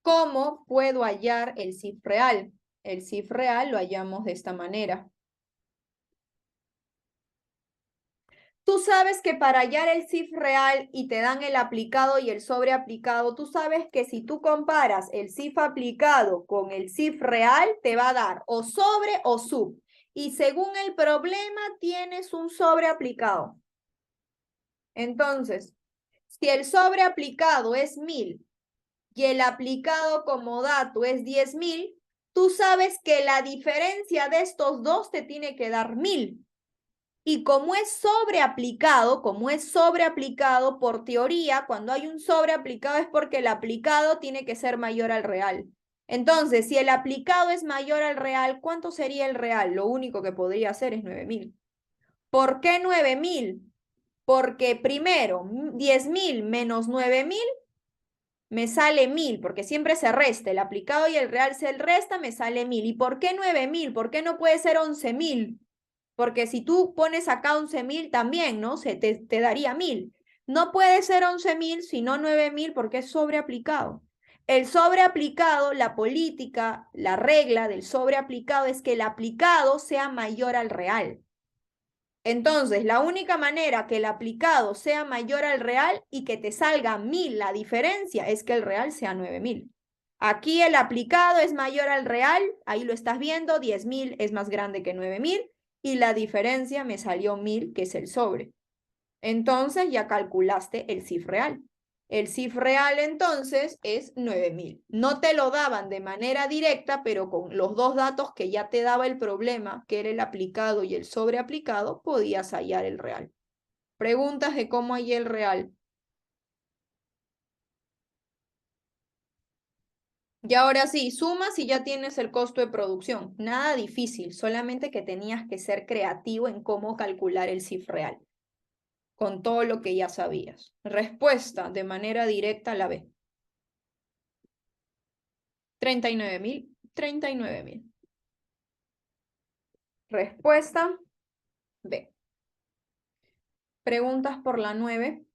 ¿Cómo puedo hallar el CIF real? El CIF real lo hallamos de esta manera. Tú sabes que para hallar el CIF real y te dan el aplicado y el sobreaplicado, tú sabes que si tú comparas el CIF aplicado con el CIF real, te va a dar o sobre o sub. Y según el problema, tienes un sobreaplicado. Entonces, si el sobreaplicado es 1.000 y el aplicado como dato es 10.000, tú sabes que la diferencia de estos dos te tiene que dar 1.000. Y como es sobreaplicado, por teoría, cuando hay un sobreaplicado es porque el aplicado tiene que ser mayor al real. Entonces, si el aplicado es mayor al real, ¿cuánto sería el real? Lo único que podría hacer es 9.000. ¿Por qué 9.000? Porque primero, 10.000 menos 9.000 me sale 1.000, porque siempre se resta. El aplicado y el real se resta, me sale 1.000. ¿Y por qué 9.000? ¿Por qué no puede ser 11.000? Porque si tú pones acá 11.000 también, ¿no? Te daría 1.000. No puede ser 11.000, sino 9.000 porque es sobreaplicado. El sobreaplicado, la política, la regla del sobreaplicado es que el aplicado sea mayor al real. Entonces, la única manera que el aplicado sea mayor al real y que te salga 1.000 la diferencia es que el real sea 9.000. Aquí el aplicado es mayor al real, ahí lo estás viendo, 10.000 es más grande que 9.000 y la diferencia me salió 1.000, que es el sobre. Entonces ya calculaste el CIF real. El CIF real entonces es 9.000. No te lo daban de manera directa, pero con los dos datos que ya te daba el problema, que era el aplicado y el sobreaplicado, podías hallar el real. Preguntas de cómo hallé el real. Y ahora sí, sumas y ya tienes el costo de producción. Nada difícil, solamente que tenías que ser creativo en cómo calcular el CIF real, con todo lo que ya sabías. Respuesta de manera directa a la B. 39.000, 39.000. Respuesta B. Preguntas por la 9.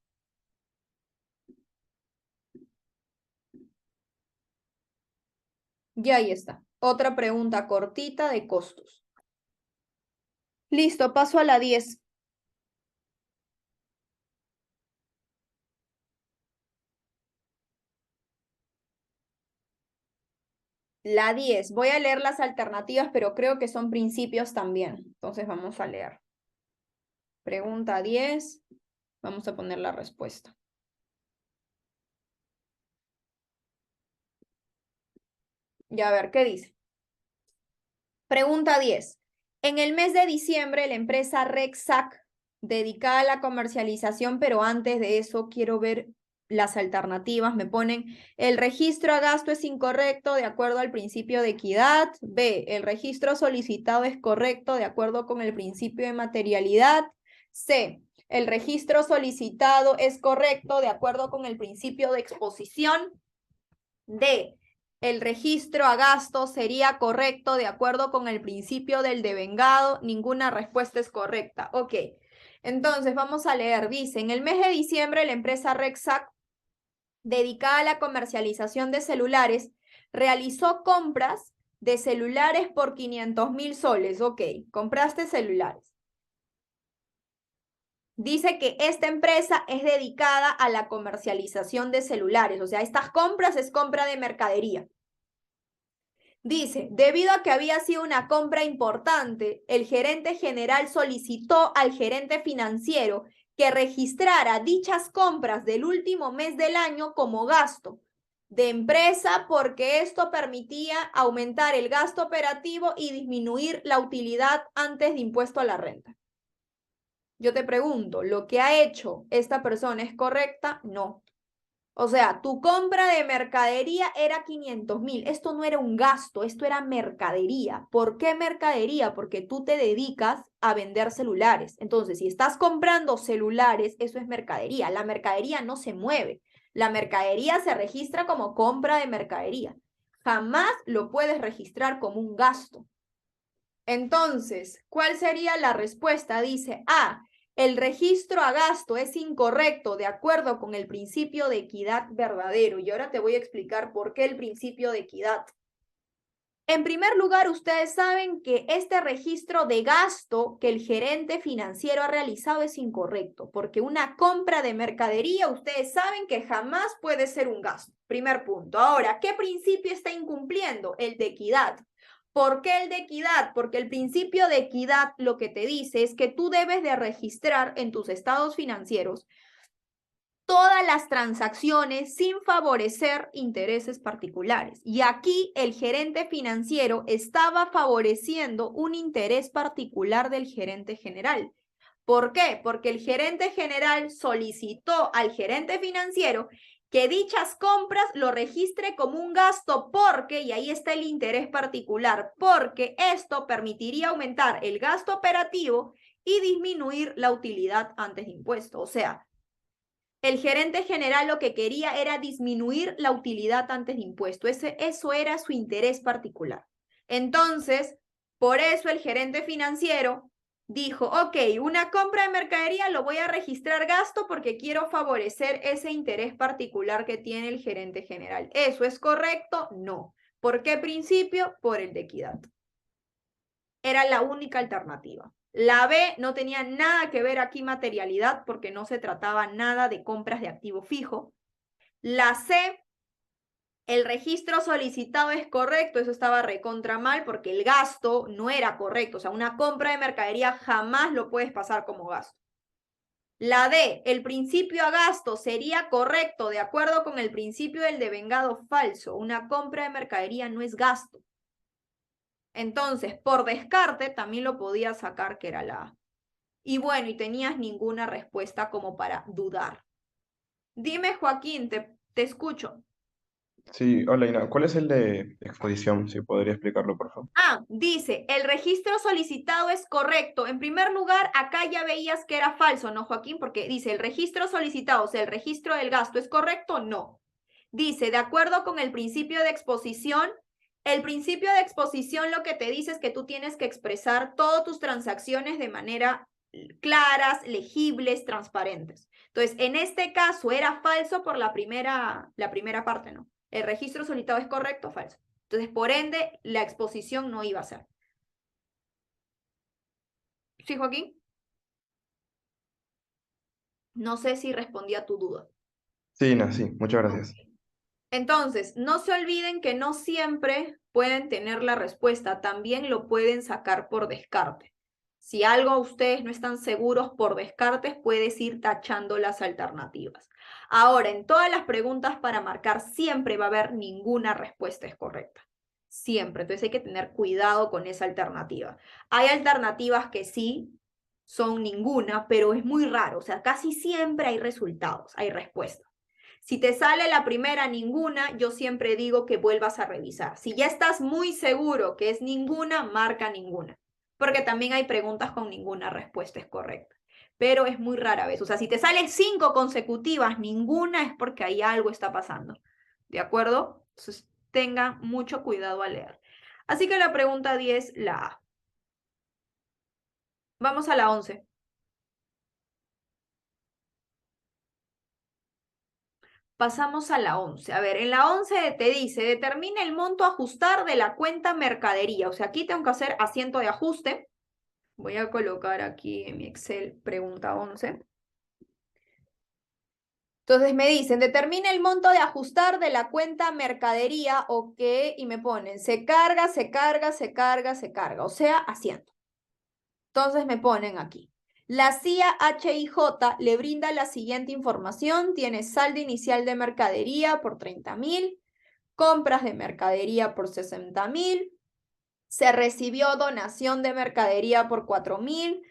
Y ahí está. Otra pregunta cortita de costos. Listo, paso a la 10. La 10. Voy a leer las alternativas, pero creo que son principios también. Entonces vamos a leer. Pregunta 10. Vamos a poner la respuesta. Ya a ver, ¿qué dice? Pregunta 10. En el mes de diciembre, la empresa Rexac, dedicada a la comercialización, pero antes de eso quiero ver las alternativas. Me ponen, el registro a gasto es incorrecto de acuerdo al principio de equidad. B, el registro solicitado es correcto de acuerdo con el principio de materialidad. C, el registro solicitado es correcto de acuerdo con el principio de exposición. D, el registro a gasto sería correcto de acuerdo con el principio del devengado. Ninguna respuesta es correcta. Ok, entonces vamos a leer. Dice, en el mes de diciembre la empresa Rexac, dedicada a la comercialización de celulares, realizó compras de celulares por 500.000 soles. Ok, compraste celulares. Dice que esta empresa es dedicada a la comercialización de celulares, o sea, estas compras es compra de mercadería. Dice, debido a que había sido una compra importante, el gerente general solicitó al gerente financiero que registrara dichas compras del último mes del año como gasto de empresa porque esto permitía aumentar el gasto operativo y disminuir la utilidad antes de impuesto a la renta. Yo te pregunto, ¿lo que ha hecho esta persona es correcta? No. O sea, tu compra de mercadería era 500.000. Esto no era un gasto, esto era mercadería. ¿Por qué mercadería? Porque tú te dedicas a vender celulares. Entonces, si estás comprando celulares, eso es mercadería. La mercadería no se mueve. La mercadería se registra como compra de mercadería. Jamás lo puedes registrar como un gasto. Entonces, ¿cuál sería la respuesta? Dice, A, el registro a gasto es incorrecto de acuerdo con el principio de equidad verdadero. Y ahora te voy a explicar por qué el principio de equidad. En primer lugar, ustedes saben que este registro de gasto que el gerente financiero ha realizado es incorrecto, porque una compra de mercadería, ustedes saben que jamás puede ser un gasto. Primer punto. Ahora, ¿qué principio está incumpliendo? El de equidad. ¿Por qué el de equidad? Porque el principio de equidad lo que te dice es que tú debes de registrar en tus estados financieros todas las transacciones sin favorecer intereses particulares. Y aquí el gerente financiero estaba favoreciendo un interés particular del gerente general. ¿Por qué? Porque el gerente general solicitó al gerente financiero que dichas compras lo registre como un gasto porque, y ahí está el interés particular, porque esto permitiría aumentar el gasto operativo y disminuir la utilidad antes de impuesto. O sea, el gerente general lo que quería era disminuir la utilidad antes de impuesto. Eso era su interés particular. Entonces, por eso el gerente financiero dijo, ok, una compra de mercadería lo voy a registrar gasto porque quiero favorecer ese interés particular que tiene el gerente general. ¿Eso es correcto? No. ¿Por qué principio? Por el de equidad. Era la única alternativa. La B no tenía nada que ver aquí materialidad porque no se trataba nada de compras de activo fijo. La C, el registro solicitado es correcto, eso estaba recontra mal porque el gasto no era correcto. O sea, una compra de mercadería jamás lo puedes pasar como gasto. La D, el principio a gasto sería correcto de acuerdo con el principio del devengado falso. Una compra de mercadería no es gasto. Entonces, por descarte, también lo podías sacar que era la A. Y bueno, y tenías ninguna respuesta como para dudar. Dime, Joaquín, te escucho. Sí, hola Ina, ¿cuál es el de exposición? Si podría explicarlo, por favor. Dice, el registro solicitado es correcto. En primer lugar, acá ya veías que era falso, ¿no, Joaquín? Porque dice, el registro solicitado, o sea, el registro del gasto, ¿es correcto? No. Dice, de acuerdo con el principio de exposición, el principio de exposición lo que te dice es que tú tienes que expresar todas tus transacciones de manera claras, legibles, transparentes. Entonces, en este caso era falso por la primera parte, ¿no? El registro solicitado es correcto o falso. Entonces, por ende, la exposición no iba a ser. ¿Sí, Joaquín? No sé si respondí a tu duda. Sí, Ina, sí, muchas gracias. Entonces, no se olviden que no siempre pueden tener la respuesta, también lo pueden sacar por descarte. Si algo ustedes no están seguros por descartes, puedes ir tachando las alternativas. Ahora, en todas las preguntas para marcar siempre va a haber ninguna respuesta es correcta. Siempre. Entonces hay que tener cuidado con esa alternativa. Hay alternativas que sí son ninguna, pero es muy raro. O sea, casi siempre hay resultados, hay respuestas. Si te sale la primera ninguna, yo siempre digo que vuelvas a revisar. Si ya estás muy seguro que es ninguna, marca ninguna. Porque también hay preguntas con ninguna respuesta es correcta. Pero es muy rara vez. O sea, si te sale 5 consecutivas, ninguna es porque ahí algo está pasando. ¿De acuerdo? Entonces, tengan mucho cuidado al leer. Así que la pregunta 10, la A. Vamos a la 11. Pasamos a la 11. A ver, en la 11 te dice, determina el monto a ajustar de la cuenta mercadería. O sea, aquí tengo que hacer asiento de ajuste. Voy a colocar aquí en mi Excel pregunta 11. Entonces me dicen, determina el monto de ajustar de la cuenta mercadería, ok, y me ponen, se carga, se carga, se carga, se carga, o sea, asiento. Entonces me ponen aquí. La CIA HIJ le brinda la siguiente información, tiene saldo inicial de mercadería por 30.000, compras de mercadería por 60.000, se recibió donación de mercadería por 4.000,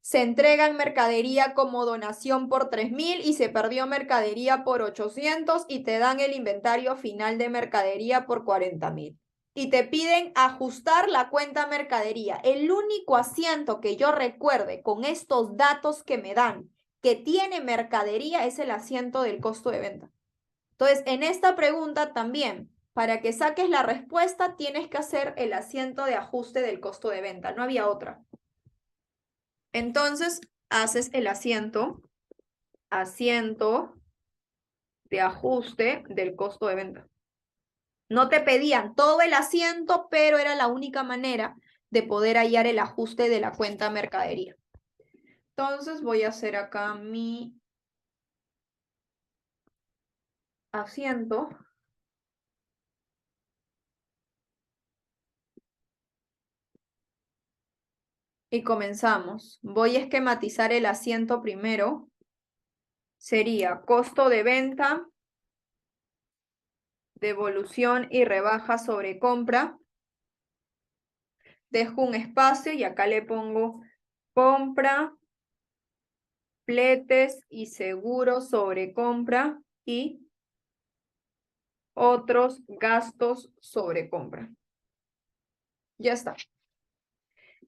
se entrega en mercadería como donación por 3.000 y se perdió mercadería por 800 y te dan el inventario final de mercadería por 40.000. Y te piden ajustar la cuenta mercadería. El único asiento que yo recuerde con estos datos que me dan que tiene mercadería es el asiento del costo de venta. Entonces, en esta pregunta también, para que saques la respuesta, tienes que hacer el asiento de ajuste del costo de venta. No había otra. Entonces, haces el asiento de ajuste del costo de venta. No te pedían todo el asiento, pero era la única manera de poder hallar el ajuste de la cuenta mercadería. Entonces, voy a hacer acá mi asiento. Y comenzamos. Voy a esquematizar el asiento primero. Sería costo de venta, devolución y rebaja sobre compra. Dejo un espacio y acá le pongo compra, fletes y seguro sobre compra y otros gastos sobre compra. Ya está.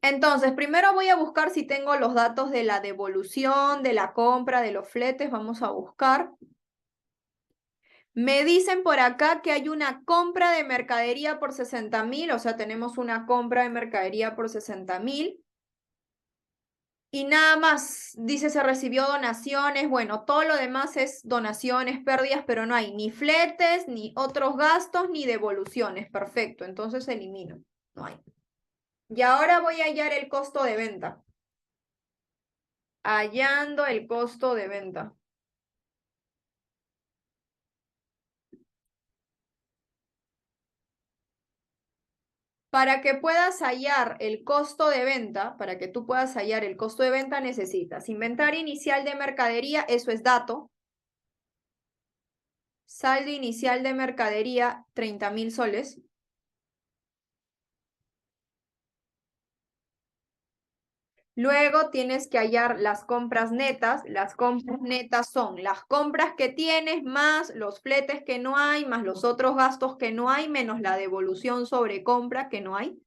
Entonces, primero voy a buscar si tengo los datos de la devolución, de la compra, de los fletes. Vamos a buscar. Me dicen por acá que hay una compra de mercadería por 60.000, o sea, tenemos una compra de mercadería por 60.000. Y nada más, dice se recibió donaciones, bueno, todo lo demás es donaciones, pérdidas, pero no hay ni fletes, ni otros gastos, ni devoluciones. Perfecto, entonces elimino, no hay. Y ahora voy a hallar el costo de venta. Hallando el costo de venta. Para que puedas hallar el costo de venta, para que tú puedas hallar el costo de venta, necesitas inventario inicial de mercadería, eso es dato. Saldo inicial de mercadería, 30.000 soles. Luego tienes que hallar las compras netas. Las compras netas son las compras que tienes más los fletes que no hay, más los otros gastos que no hay, menos la devolución sobre compra que no hay.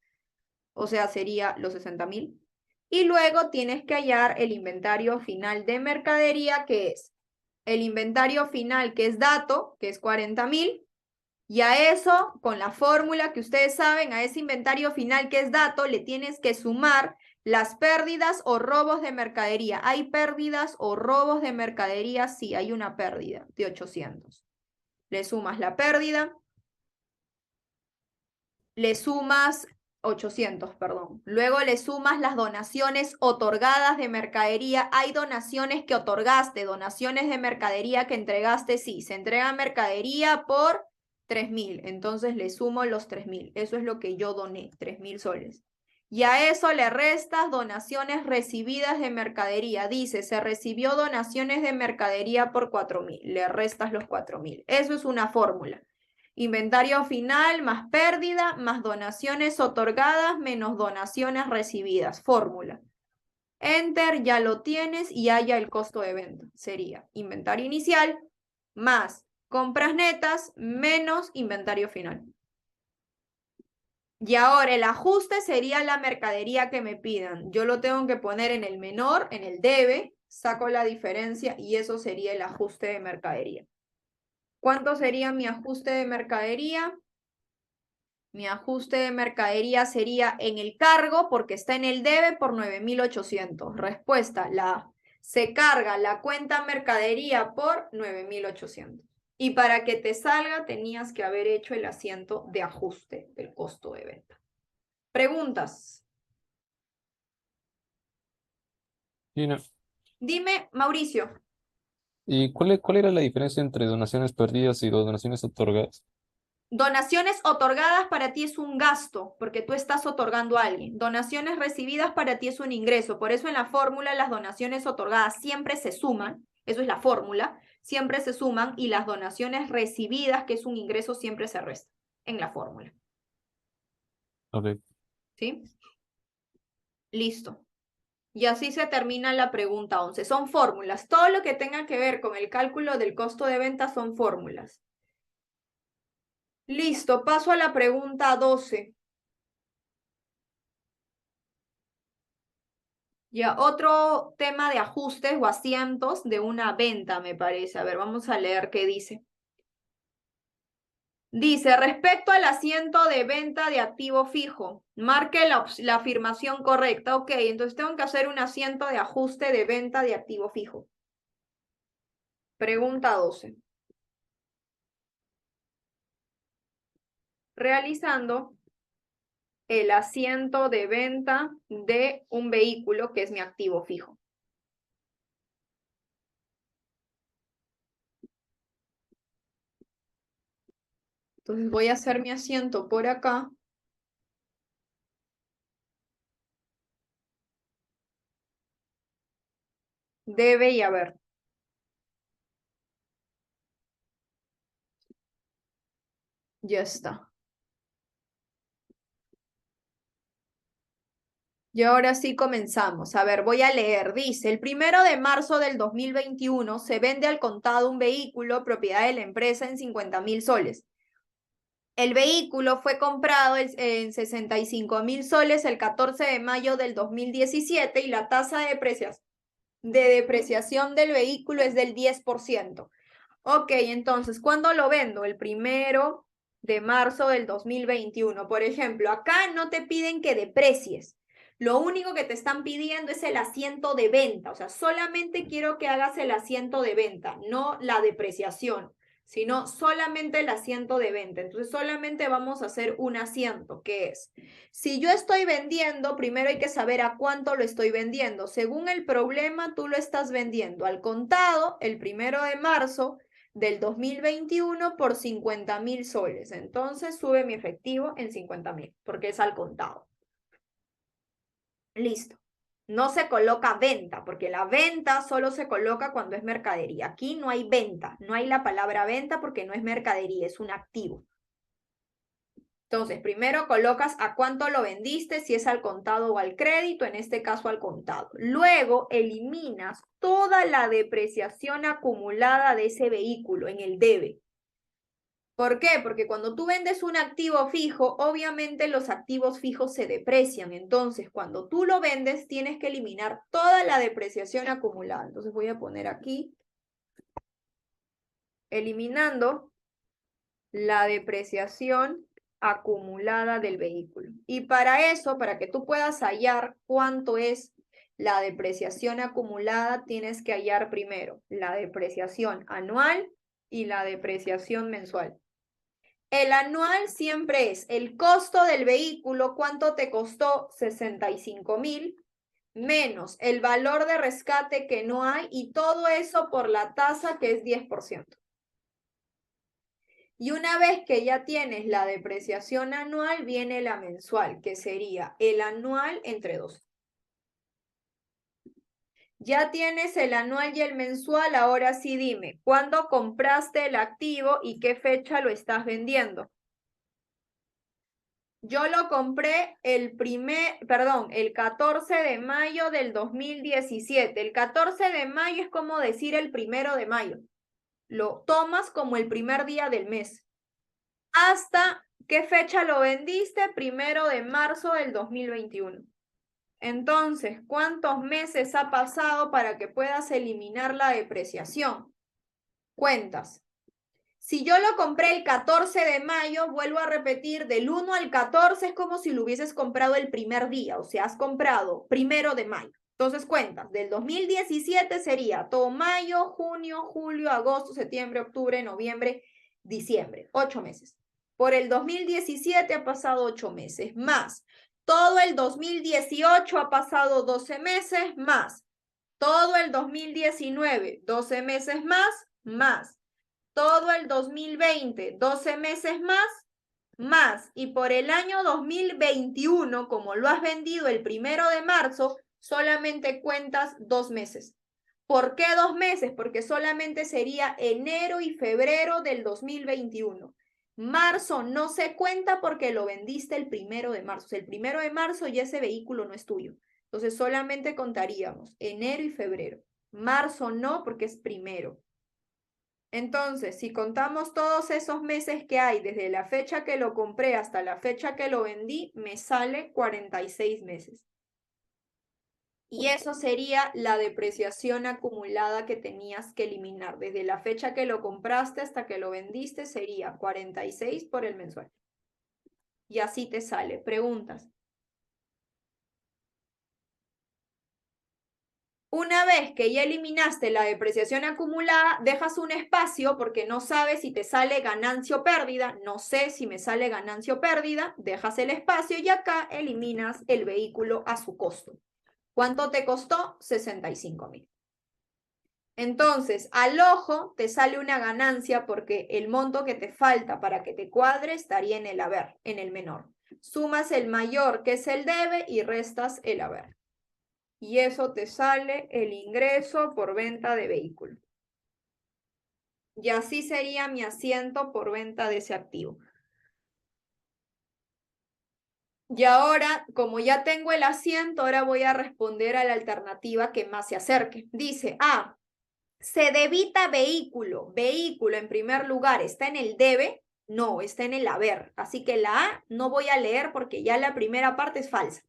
O sea, sería los 60.000. Y luego tienes que hallar el inventario final de mercadería, que es el inventario final, que es dato, que es 40.000. Y a eso, con la fórmula que ustedes saben, a ese inventario final que es dato, le tienes que sumar las pérdidas o robos de mercadería. ¿Hay pérdidas o robos de mercadería? Sí, hay una pérdida de 800. Le sumas la pérdida, le sumas 800, perdón. Luego le sumas las donaciones otorgadas de mercadería. Hay donaciones que otorgaste, donaciones de mercadería que entregaste, sí. Se entrega mercadería por 3.000, entonces le sumo los 3.000. Eso es lo que yo doné, 3.000 soles. Y a eso le restas donaciones recibidas de mercadería. Dice, se recibió donaciones de mercadería por 4.000. Le restas los 4.000. Eso es una fórmula. Inventario final más pérdida más donaciones otorgadas menos donaciones recibidas. Fórmula. Enter, ya lo tienes y haya el costo de venta. Sería inventario inicial más compras netas menos inventario final. Y ahora el ajuste sería la mercadería que me pidan. Yo lo tengo que poner en el menor, en el debe, saco la diferencia y eso sería el ajuste de mercadería. ¿Cuánto sería mi ajuste de mercadería? Mi ajuste de mercadería sería en el cargo, porque está en el debe, por 9.800. Respuesta, se carga la cuenta mercadería por 9.800. Y para que te salga, tenías que haber hecho el asiento de ajuste del costo de venta. ¿Preguntas? Gina, Dime, Mauricio. ¿y cuál era la diferencia entre donaciones perdidas y donaciones otorgadas? Donaciones otorgadas para ti es un gasto, porque tú estás otorgando a alguien. Donaciones recibidas para ti es un ingreso. Por eso en la fórmula las donaciones otorgadas siempre se suman. Eso es la fórmula. Siempre se suman y las donaciones recibidas, que es un ingreso, siempre se restan en la fórmula. Ok. ¿Sí? Listo. Y así se termina la pregunta 11. Son fórmulas. Todo lo que tenga que ver con el cálculo del costo de venta son fórmulas. Listo, paso a la pregunta 12. Ya, otro tema de ajustes o asientos de una venta, me parece. A ver, vamos a leer qué dice. Dice, respecto al asiento de venta de activo fijo, marque la afirmación correcta. Ok, entonces tengo que hacer un asiento de ajuste de venta de activo fijo. Pregunta 12. Realizando el asiento de venta de un vehículo que es mi activo fijo. Entonces voy a hacer mi asiento por acá. Debe y haber. Ya está. Y ahora sí comenzamos. A ver, voy a leer. Dice, el 1 de marzo del 2021 se vende al contado un vehículo propiedad de la empresa en 50.000 soles. El vehículo fue comprado en 65.000 soles el 14 de mayo del 2017 y la tasa de depreciación del vehículo es del 10%. Ok, entonces, ¿cuándo lo vendo? El 1 de marzo del 2021. Por ejemplo, acá no te piden que deprecies. Lo único que te están pidiendo es el asiento de venta. O sea, solamente quiero que hagas el asiento de venta, no la depreciación, sino solamente el asiento de venta. Entonces, solamente vamos a hacer un asiento, que es, si yo estoy vendiendo, primero hay que saber a cuánto lo estoy vendiendo. Según el problema, tú lo estás vendiendo al contado el 1 de marzo del 2021 por 50.000 soles. Entonces, sube mi efectivo en 50.000, porque es al contado. Listo. No se coloca venta, porque la venta solo se coloca cuando es mercadería. Aquí no hay venta, no hay la palabra venta porque no es mercadería, es un activo. Entonces, primero colocas a cuánto lo vendiste, si es al contado o al crédito, en este caso al contado. Luego eliminas toda la depreciación acumulada de ese vehículo en el debe. ¿Por qué? Porque cuando tú vendes un activo fijo, obviamente los activos fijos se deprecian. Entonces, cuando tú lo vendes, tienes que eliminar toda la depreciación acumulada. Entonces, voy a poner aquí, eliminando la depreciación acumulada del vehículo. Y para eso, para que tú puedas hallar cuánto es la depreciación acumulada, tienes que hallar primero la depreciación anual y la depreciación mensual. El anual siempre es el costo del vehículo, cuánto te costó, 65.000, menos el valor de rescate que no hay, y todo eso por la tasa que es 10%. Y una vez que ya tienes la depreciación anual, viene la mensual, que sería el anual entre 2. Ya tienes el anual y el mensual, ahora sí dime, ¿cuándo compraste el activo y qué fecha lo estás vendiendo? Yo lo compré el 14 de mayo del 2017. El 14 de mayo es como decir el 1 de mayo. Lo tomas como el primer día del mes. ¿Hasta qué fecha lo vendiste? 1 de marzo del 2021. Entonces, ¿cuántos meses ha pasado para que puedas eliminar la depreciación? Cuentas. Si yo lo compré el 14 de mayo, vuelvo a repetir, del 1 al 14 es como si lo hubieses comprado el primer día, o sea, has comprado 1 de mayo. Entonces cuentas, del 2017 sería todo mayo, junio, julio, agosto, septiembre, octubre, noviembre, diciembre, 8 meses. Por el 2017 ha pasado 8 meses, más todo el 2018 ha pasado 12 meses, más todo el 2019, 12 meses más todo el 2020, 12 meses más, y por el año 2021, como lo has vendido el 1 de marzo, solamente cuentas 2 meses. ¿Por qué 2 meses? Porque solamente sería enero y febrero del 2021. Marzo no se cuenta porque lo vendiste el 1 de marzo. El 1 de marzo ya ese vehículo no es tuyo. Entonces solamente contaríamos enero y febrero. Marzo no, porque es primero. Entonces, si contamos todos esos meses que hay, desde la fecha que lo compré hasta la fecha que lo vendí, me sale 46 meses. Y eso sería la depreciación acumulada que tenías que eliminar. Desde la fecha que lo compraste hasta que lo vendiste sería 46 por el mensual. Y así te sale. Preguntas. Una vez que ya eliminaste la depreciación acumulada, dejas un espacio porque no sabes si te sale ganancia o pérdida. No sé si me sale ganancia o pérdida. Dejas el espacio y acá eliminas el vehículo a su costo. ¿Cuánto te costó? 65.000. Entonces, al ojo te sale una ganancia porque el monto que te falta para que te cuadre estaría en el haber, en el menor. Sumas el mayor, que es el debe, y restas el haber. Y eso te sale el ingreso por venta de vehículo. Y así sería mi asiento por venta de ese activo. Y ahora, como ya tengo el asiento, ahora voy a responder a la alternativa que más se acerque. Dice, se debita vehículo. Vehículo, en primer lugar, está en el debe. No, está en el haber. Así que la A no voy a leer porque ya la primera parte es falsa.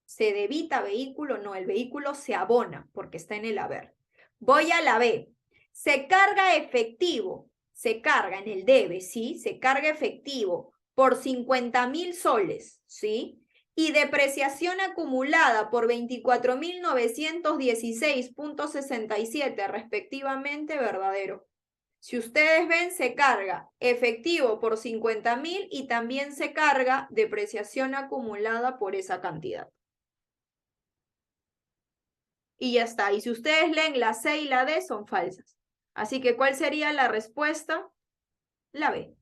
Se debita vehículo, no, el vehículo se abona porque está en el haber. Voy a la B. Se carga efectivo, se carga en el debe, ¿sí? Se carga efectivo por 50.000 soles, ¿sí? Y depreciación acumulada por 24.916.67 respectivamente, verdadero. Si ustedes ven, se carga efectivo por 50.000 y también se carga depreciación acumulada por esa cantidad. Y ya está. Y si ustedes leen la C y la D, son falsas. Así que, ¿cuál sería la respuesta? La B.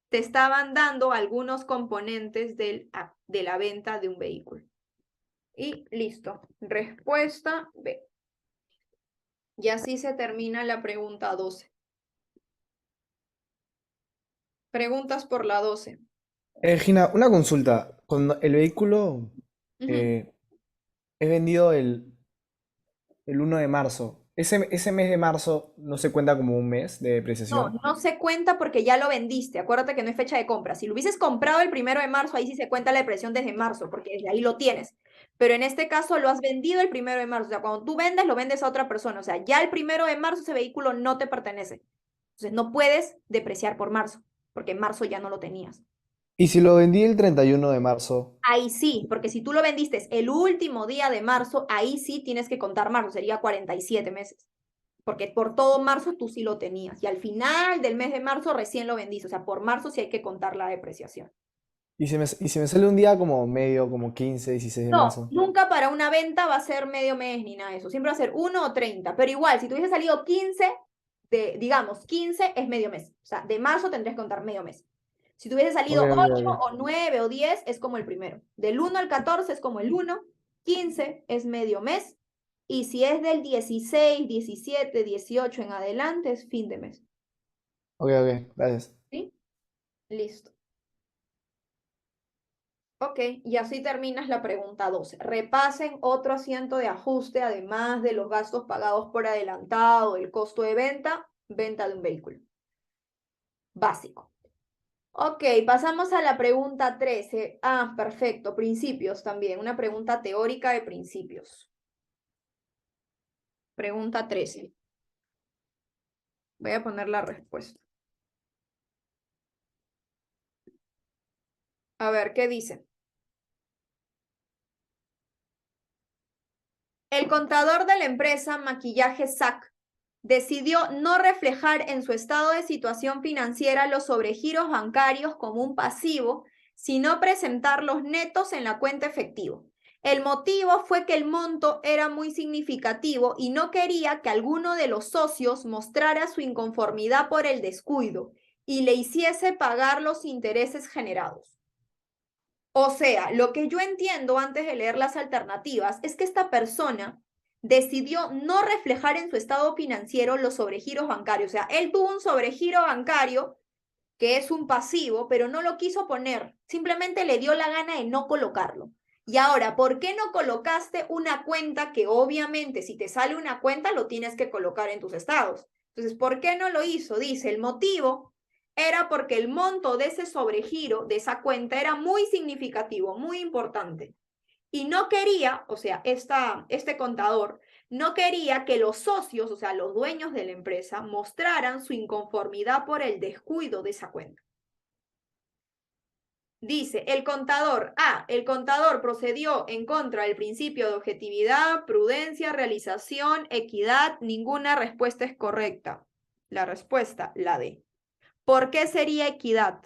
Te estaban dando algunos componentes de la venta de un vehículo. Y listo. Respuesta B. Y así se termina la pregunta 12. Preguntas por la 12. Gina, una consulta. Cuando el vehículo es vendido el 1 de marzo, ese mes de marzo no se cuenta como un mes de No, depreciación. no se cuenta porque ya lo vendiste. Acuérdate que no es fecha de compra. Si lo hubieses comprado el 1 de marzo, ahí sí se cuenta la depreciación desde marzo, porque desde ahí lo tienes. Pero en este caso lo has vendido el 1 de marzo. O sea, cuando tú vendes, lo vendes a otra persona. O sea, ya el 1 de marzo ese vehículo no te pertenece. Entonces no puedes depreciar por marzo, porque en marzo ya no lo tenías. Y si lo vendí el 31 de marzo, Ahí sí, porque si tú lo vendiste el último día de marzo, ahí sí tienes que contar marzo, sería 47 meses. Porque por todo marzo tú sí lo tenías. Y al final del mes de marzo recién lo vendiste. O sea, por marzo sí hay que contar la depreciación. y si me sale un día como medio, como 15, 16 de No, marzo. nunca para una venta va a ser medio mes ni nada de eso. Siempre va a ser 1 o 30. Pero igual, si tuviese salido 15, digamos, 15 es medio mes. O sea, de marzo tendrías que contar medio mes. Si tuviese Ok, salido ok, 8 ok. o 9 o 10 es como el primero. Del 1 al 14 es como el 1. 15 es medio mes. Y si es del 16, 17, 18 en adelante es fin de mes. Ok, ok, gracias. ¿Sí? Listo. Ok, y así terminas la pregunta 12. Repasen otro asiento de ajuste, además de los gastos pagados por adelantado, el costo de venta, venta de un vehículo. Básico. Ok, pasamos a la pregunta 13. Ah, perfecto, principios también, una pregunta teórica de principios. Pregunta 13. Voy a poner la respuesta. A ver, ¿qué dice? El contador de la empresa Maquillaje SAC decidió no reflejar en su estado de situación financiera los sobregiros bancarios como un pasivo, sino presentar los netos en la cuenta efectivo. El motivo fue que el monto era muy significativo y no quería que alguno de los socios mostrara su inconformidad por el descuido y le hiciese pagar los intereses generados. O sea, lo que yo entiendo antes de leer las alternativas es que esta persona decidió no reflejar en su estado financiero los sobregiros bancarios. O sea, él tuvo un sobregiro bancario que es un pasivo, pero no lo quiso poner. Simplemente le dio la gana de no colocarlo. Y ahora, ¿por qué no colocaste una cuenta que obviamente si te sale una cuenta lo tienes que colocar en tus estados? Entonces, ¿por qué no lo hizo? Dice, el motivo era porque el monto de ese sobregiro, de esa cuenta, era muy significativo, muy importante. Y no quería, o sea, este contador, no quería que los socios, o sea, los dueños de la empresa, mostraran su inconformidad por el descuido de esa cuenta. Dice, el contador procedió en contra del principio de objetividad, prudencia, realización, equidad. Ninguna respuesta es correcta. La respuesta, la D. ¿Por qué sería equidad?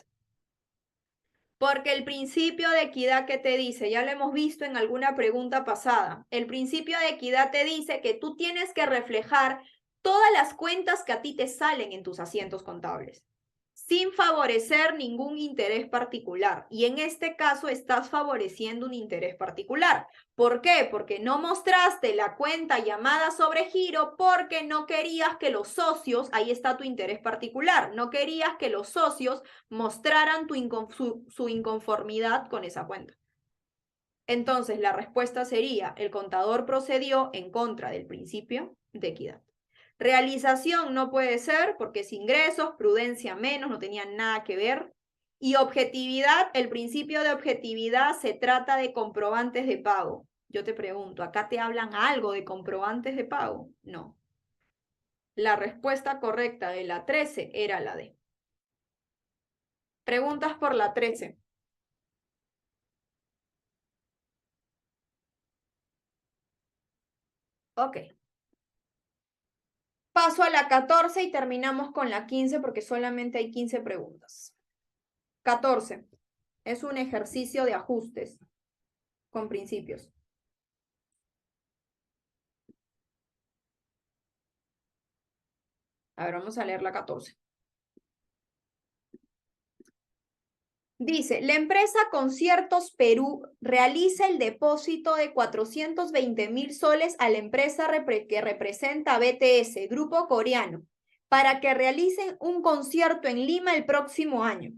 Porque el principio de equidad que te dice, ya lo hemos visto en alguna pregunta pasada, el principio de equidad te dice que tú tienes que reflejar todas las cuentas que a ti te salen en tus asientos contables, sin favorecer ningún interés particular. Y en este caso estás favoreciendo un interés particular. ¿Por qué? Porque no mostraste la cuenta llamada sobregiro porque no querías que los socios, ahí está tu interés particular, no querías que los socios mostraran su inconformidad con esa cuenta. Entonces, la respuesta sería, el contador procedió en contra del principio de equidad. Realización no puede ser porque es ingresos, prudencia menos, no tenía nada que ver. Y objetividad, el principio de objetividad se trata de comprobantes de pago. Yo te pregunto, ¿acá te hablan algo de comprobantes de pago? No. La respuesta correcta de la 13 era la D. Preguntas por la 13. Ok. Paso a la 14 y terminamos con la 15 porque solamente hay 15 preguntas. 14. Es un ejercicio de ajustes con principios. A ver, vamos a leer la 14. Dice, la empresa Conciertos Perú realiza el depósito de 420.000 soles a la empresa que representa a BTS, grupo coreano, para que realicen un concierto en Lima el próximo año.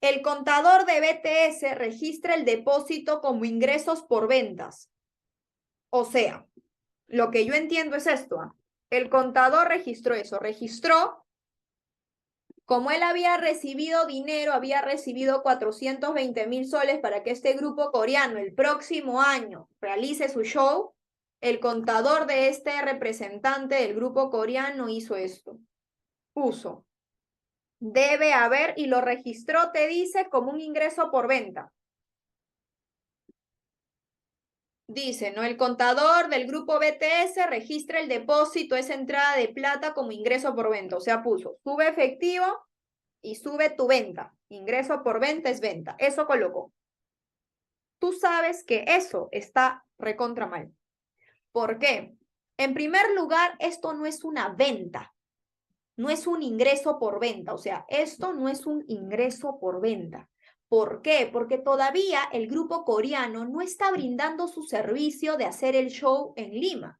El contador de BTS registra el depósito como ingresos por ventas. O sea, lo que yo entiendo es esto. El contador registró eso, registró como él había recibido dinero, había recibido 420.000 soles para que este grupo coreano el próximo año realice su show, el contador de este representante del grupo coreano hizo esto. Puso, debe haber, y lo registró, te dice, como un ingreso por venta. Dice, ¿no? El contador del grupo BTS registra el depósito, esa entrada de plata como ingreso por venta. O sea, puso, sube efectivo y sube tu venta. Ingreso por venta es venta. Eso colocó. Tú sabes que eso está recontra mal. ¿Por qué? En primer lugar, esto no es una venta. No es un ingreso por venta. O sea, esto no es un ingreso por venta. ¿Por qué? Porque todavía el grupo coreano no está brindando su servicio de hacer el show en Lima.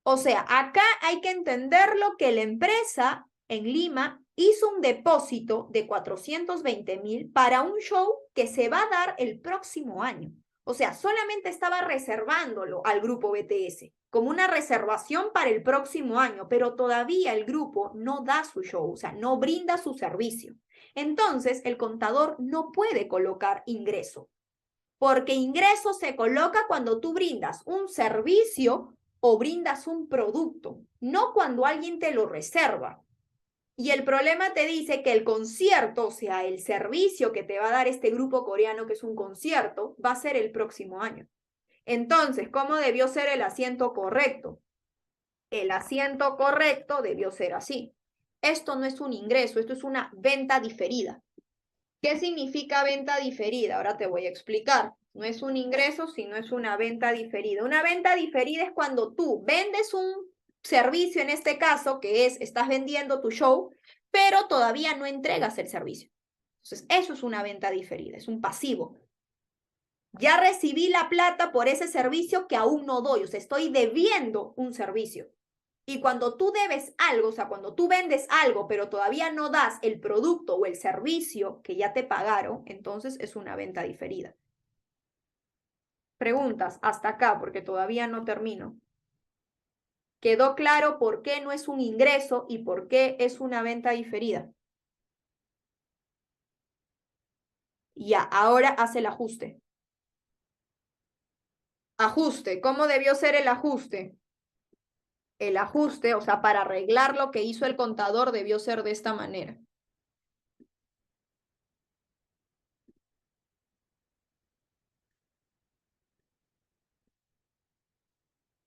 O sea, acá hay que entenderlo que la empresa en Lima hizo un depósito de 420.000 para un show que se va a dar el próximo año. O sea, solamente estaba reservándolo al grupo BTS como una reservación para el próximo año, pero todavía el grupo no da su show, o sea, no brinda su servicio. Entonces, el contador no puede colocar ingreso, porque ingreso se coloca cuando tú brindas un servicio o brindas un producto, no cuando alguien te lo reserva. Y el problema te dice que el concierto, o sea, el servicio que te va a dar este grupo coreano, que es un concierto, va a ser el próximo año. Entonces, ¿cómo debió ser el asiento correcto? El asiento correcto debió ser así. Esto no es un ingreso, esto es una venta diferida. ¿Qué significa venta diferida? Ahora te voy a explicar. No es un ingreso, sino es una venta diferida. Una venta diferida es cuando tú vendes un servicio, en este caso, que es, estás vendiendo tu show, pero todavía no entregas el servicio. Entonces, eso es una venta diferida, es un pasivo. Ya recibí la plata por ese servicio que aún no doy, o sea, estoy debiendo un servicio. Y cuando tú debes algo, o sea, cuando tú vendes algo, pero todavía no das el producto o el servicio que ya te pagaron, entonces es una venta diferida. Preguntas hasta acá, porque todavía no termino. ¿Quedó claro por qué no es un ingreso y por qué es una venta diferida? Ya, ahora hace el ajuste. Ajuste, ¿cómo debió ser el ajuste? El ajuste, o sea, para arreglar lo que hizo el contador, debió ser de esta manera.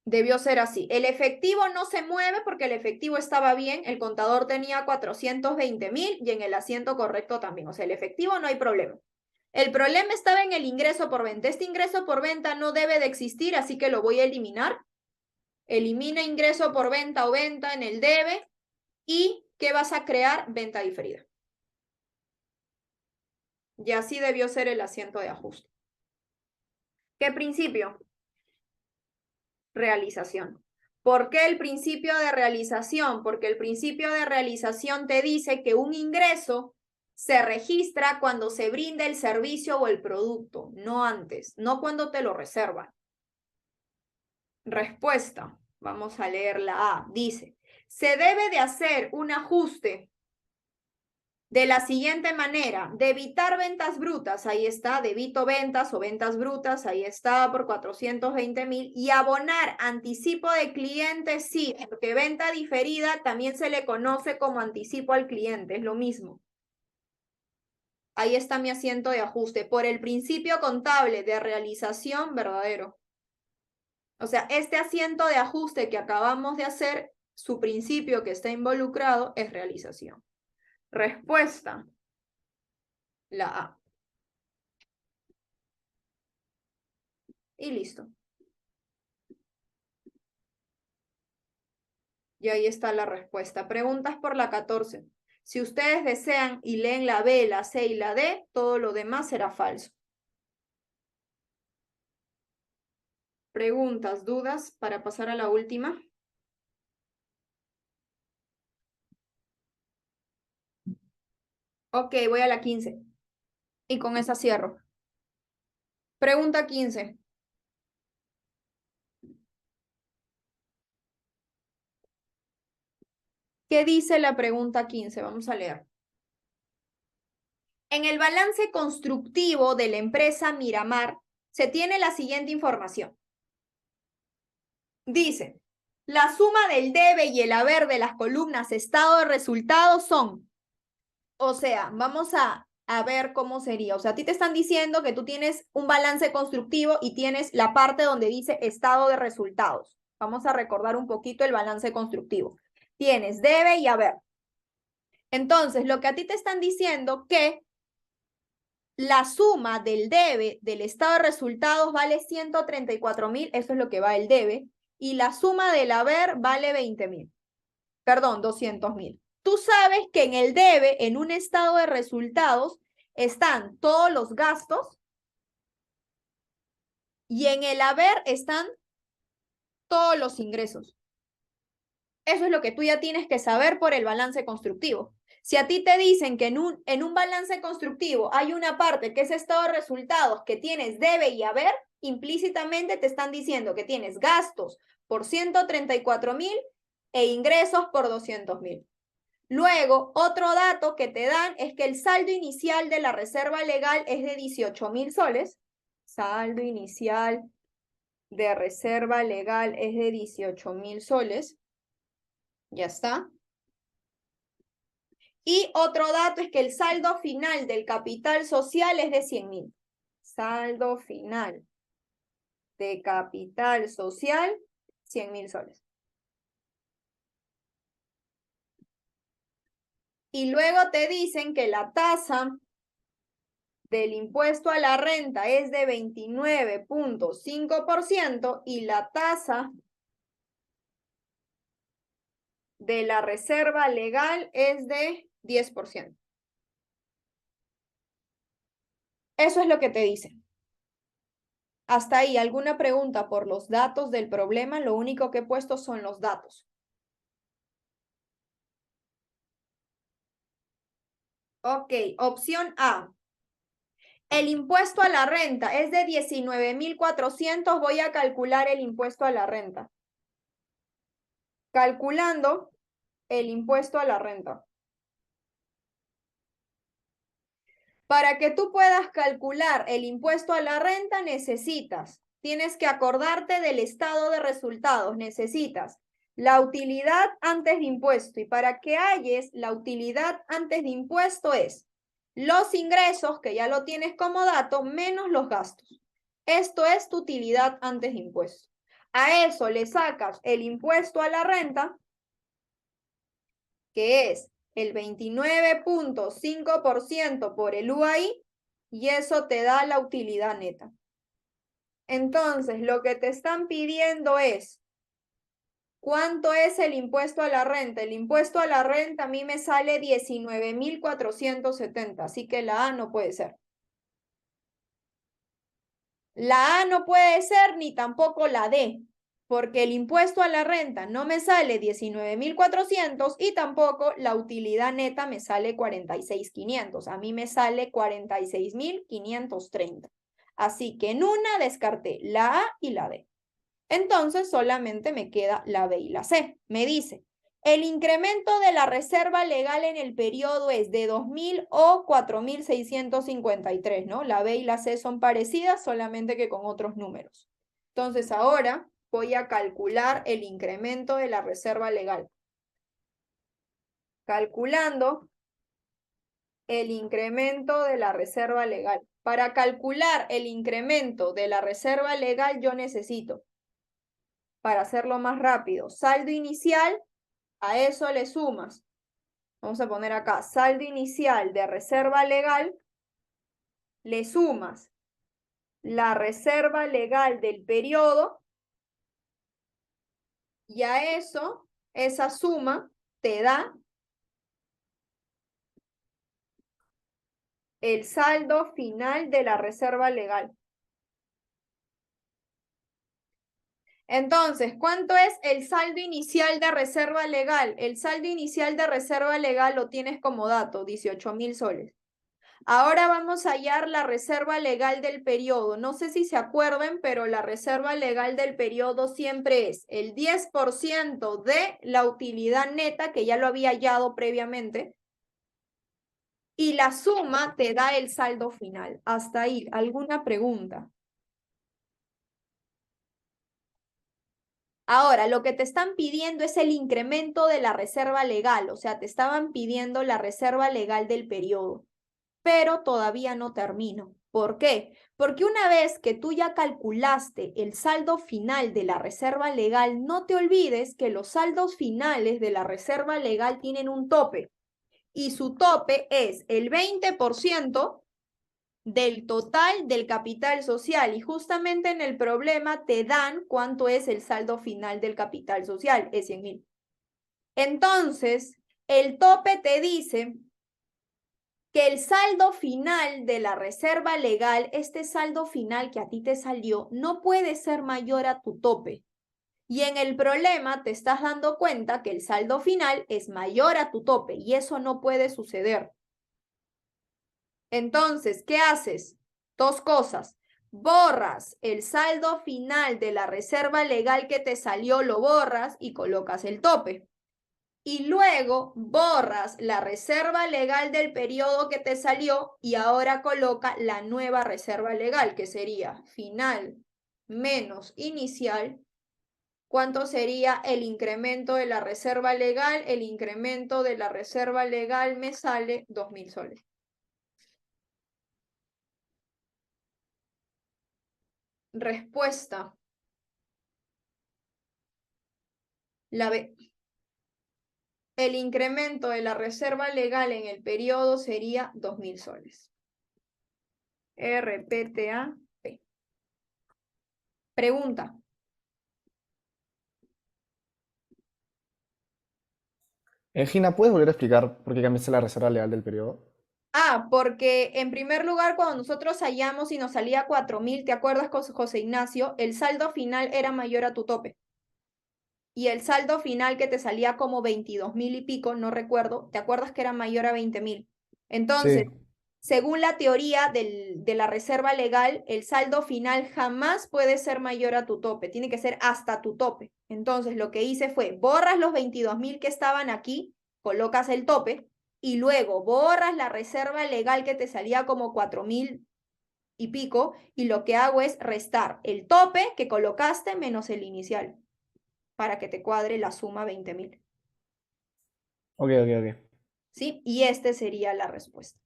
Debió ser así. El efectivo no se mueve porque el efectivo estaba bien, el contador tenía 420.000 y en el asiento correcto también. O sea, el efectivo no hay problema. El problema estaba en el ingreso por venta. Este ingreso por venta no debe de existir, así que lo voy a eliminar. Elimina ingreso por venta o venta en el debe. ¿Y qué vas a crear? Venta diferida. Y así debió ser el asiento de ajuste. ¿Qué principio? Realización. ¿Por qué el principio de realización? Porque el principio de realización te dice que un ingreso se registra cuando se brinda el servicio o el producto, no antes, no cuando te lo reservan. Respuesta. Vamos a leer la A. Dice, se debe de hacer un ajuste de la siguiente manera: debitar ventas brutas, ahí está, debito ventas o ventas brutas, ahí está, por 420.000, y abonar anticipo de cliente, sí, porque venta diferida también se le conoce como anticipo al cliente, es lo mismo. Ahí está mi asiento de ajuste, por el principio contable de realización verdadero. O sea, este asiento de ajuste que acabamos de hacer, su principio que está involucrado es realización. Respuesta, la A. Y listo. Y ahí está la respuesta. Preguntas por la 14. Si ustedes desean y leen la B, la C y la D, todo lo demás será falso. Preguntas, dudas para pasar a la última. Ok, voy a la 15. Y con esa cierro. Pregunta 15. ¿Qué dice la pregunta 15? Vamos a leer. En el balance constructivo de la empresa Miramar se tiene la siguiente información. Dice, la suma del debe y el haber de las columnas estado de resultados son, o sea, vamos a ver cómo sería. O sea, a ti te están diciendo que tú tienes un balance constructivo y tienes la parte donde dice estado de resultados. Vamos a recordar un poquito el balance constructivo. Tienes debe y haber. Entonces, lo que a ti te están diciendo que la suma del debe del estado de resultados vale 134.000, eso es lo que va el debe, y la suma del haber vale 20.000. Perdón, 200.000. Tú sabes que en el debe, en un estado de resultados, están todos los gastos y en el haber están todos los ingresos. Eso es lo que tú ya tienes que saber por el balance constructivo. Si a ti te dicen que en un balance constructivo hay una parte que es estado de resultados, que tienes debe y haber, implícitamente te están diciendo que tienes gastos por 134.000 e ingresos por 200.000. Luego, otro dato que te dan es que el saldo inicial de la reserva legal es de 18.000 soles. Saldo inicial de reserva legal es de 18.000 soles. Ya está. Y otro dato es que el saldo final del capital social es de 100.000. Saldo final de capital social, 100.000 soles. Y luego te dicen que la tasa del impuesto a la renta es de 29.5% y la tasa de la reserva legal es de 10%. Eso es lo que te dicen. Hasta ahí, ¿alguna pregunta por los datos del problema? Lo único que he puesto son los datos. Ok, opción A. El impuesto a la renta es de 19.400. Voy a calcular el impuesto a la renta. Calculando el impuesto a la renta. Para que tú puedas calcular el impuesto a la renta tienes que acordarte del estado de resultados, necesitas la utilidad antes de impuesto. Y para que halles la utilidad antes de impuesto es los ingresos, que ya lo tienes como dato, menos los gastos. Esto es tu utilidad antes de impuesto. A eso le sacas el impuesto a la renta, que es el 29.5% por el UAI, y eso te da la utilidad neta. Entonces, lo que te están pidiendo es, ¿cuánto es el impuesto a la renta? El impuesto a la renta a mí me sale 19.470, así que la A no puede ser. La A no puede ser ni tampoco la D, porque el impuesto a la renta no me sale 19.400 y tampoco la utilidad neta me sale 46.500. A mí me sale 46.530. Así que en una descarté la A y la D. Entonces solamente me queda la B y la C. Me dice, el incremento de la reserva legal en el periodo es de 2.000 o 4.653, ¿no? La B y la C son parecidas, solamente que con otros números. Entonces ahora voy a calcular el incremento de la reserva legal. Calculando el incremento de la reserva legal. Para calcular el incremento de la reserva legal yo necesito, para hacerlo más rápido, saldo inicial, a eso le sumas. Vamos a poner acá, saldo inicial de reserva legal, le sumas la reserva legal del periodo y a eso, esa suma te da el saldo final de la reserva legal. Entonces, ¿cuánto es el saldo inicial de reserva legal? El saldo inicial de reserva legal lo tienes como dato, 18.000 soles. Ahora vamos a hallar la reserva legal del periodo. No sé si se acuerdan, pero la reserva legal del periodo siempre es el 10% de la utilidad neta, que ya lo había hallado previamente, y la suma te da el saldo final. Hasta ahí, ¿alguna pregunta? Ahora, lo que te están pidiendo es el incremento de la reserva legal, o sea, te estaban pidiendo la reserva legal del periodo, pero todavía no termino. ¿Por qué? Porque una vez que tú ya calculaste el saldo final de la reserva legal, no te olvides que los saldos finales de la reserva legal tienen un tope, y su tope es el 20% del total del capital social, y justamente en el problema te dan cuánto es el saldo final del capital social, es 100.000. Entonces, el tope te dice que el saldo final de la reserva legal, este saldo final que a ti te salió, no puede ser mayor a tu tope. Y en el problema te estás dando cuenta que el saldo final es mayor a tu tope, y eso no puede suceder. Entonces, ¿qué haces? Dos cosas. Borras el saldo final de la reserva legal que te salió, lo borras y colocas el tope. Y luego borras la reserva legal del periodo que te salió y ahora coloca la nueva reserva legal, que sería final menos inicial. ¿Cuánto sería el incremento de la reserva legal? El incremento de la reserva legal me sale 2.000 soles. Respuesta. La B. El incremento de la reserva legal en el periodo sería 2.000 soles. RPTA-P. Pregunta. Gina, ¿puedes volver a explicar por qué cambiaste la reserva legal del periodo? Porque en primer lugar, cuando nosotros hallamos y nos salía 4.000, ¿te acuerdas, José Ignacio? El saldo final era mayor a tu tope. Y el saldo final que te salía como 22.000 y pico, no recuerdo, ¿te acuerdas que era mayor a 20.000? Entonces, Sí. según la teoría de la reserva legal, el saldo final jamás puede ser mayor a tu tope, tiene que ser hasta tu tope. Entonces, lo que hice fue, borras los 22.000 que estaban aquí, colocas el tope, y luego borras la reserva legal que te salía como 4.000 y pico, y lo que hago es restar el tope que colocaste menos el inicial, para que te cuadre la suma 20.000. Ok, ok, ok. ¿Sí? Y este sería la respuesta.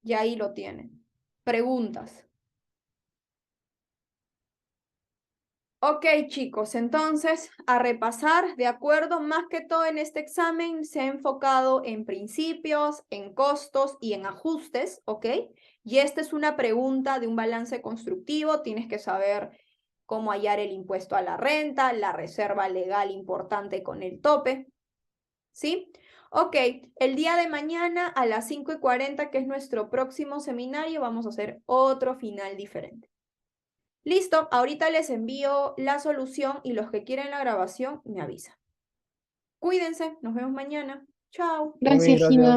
Y ahí lo tienen. Preguntas. Ok, chicos, entonces a repasar, de acuerdo, más que todo en este examen se ha enfocado en principios, en costos y en ajustes, ¿ok? Y esta es una pregunta de un balance constructivo, tienes que saber cómo hallar el impuesto a la renta, la reserva legal importante con el tope, ¿sí? Ok, el día de mañana a las 5:40, que es nuestro próximo seminario, vamos a hacer otro final diferente. Listo, ahorita les envío la solución y los que quieren la grabación me avisan. Cuídense, nos vemos mañana. Chao. Gracias, Gina.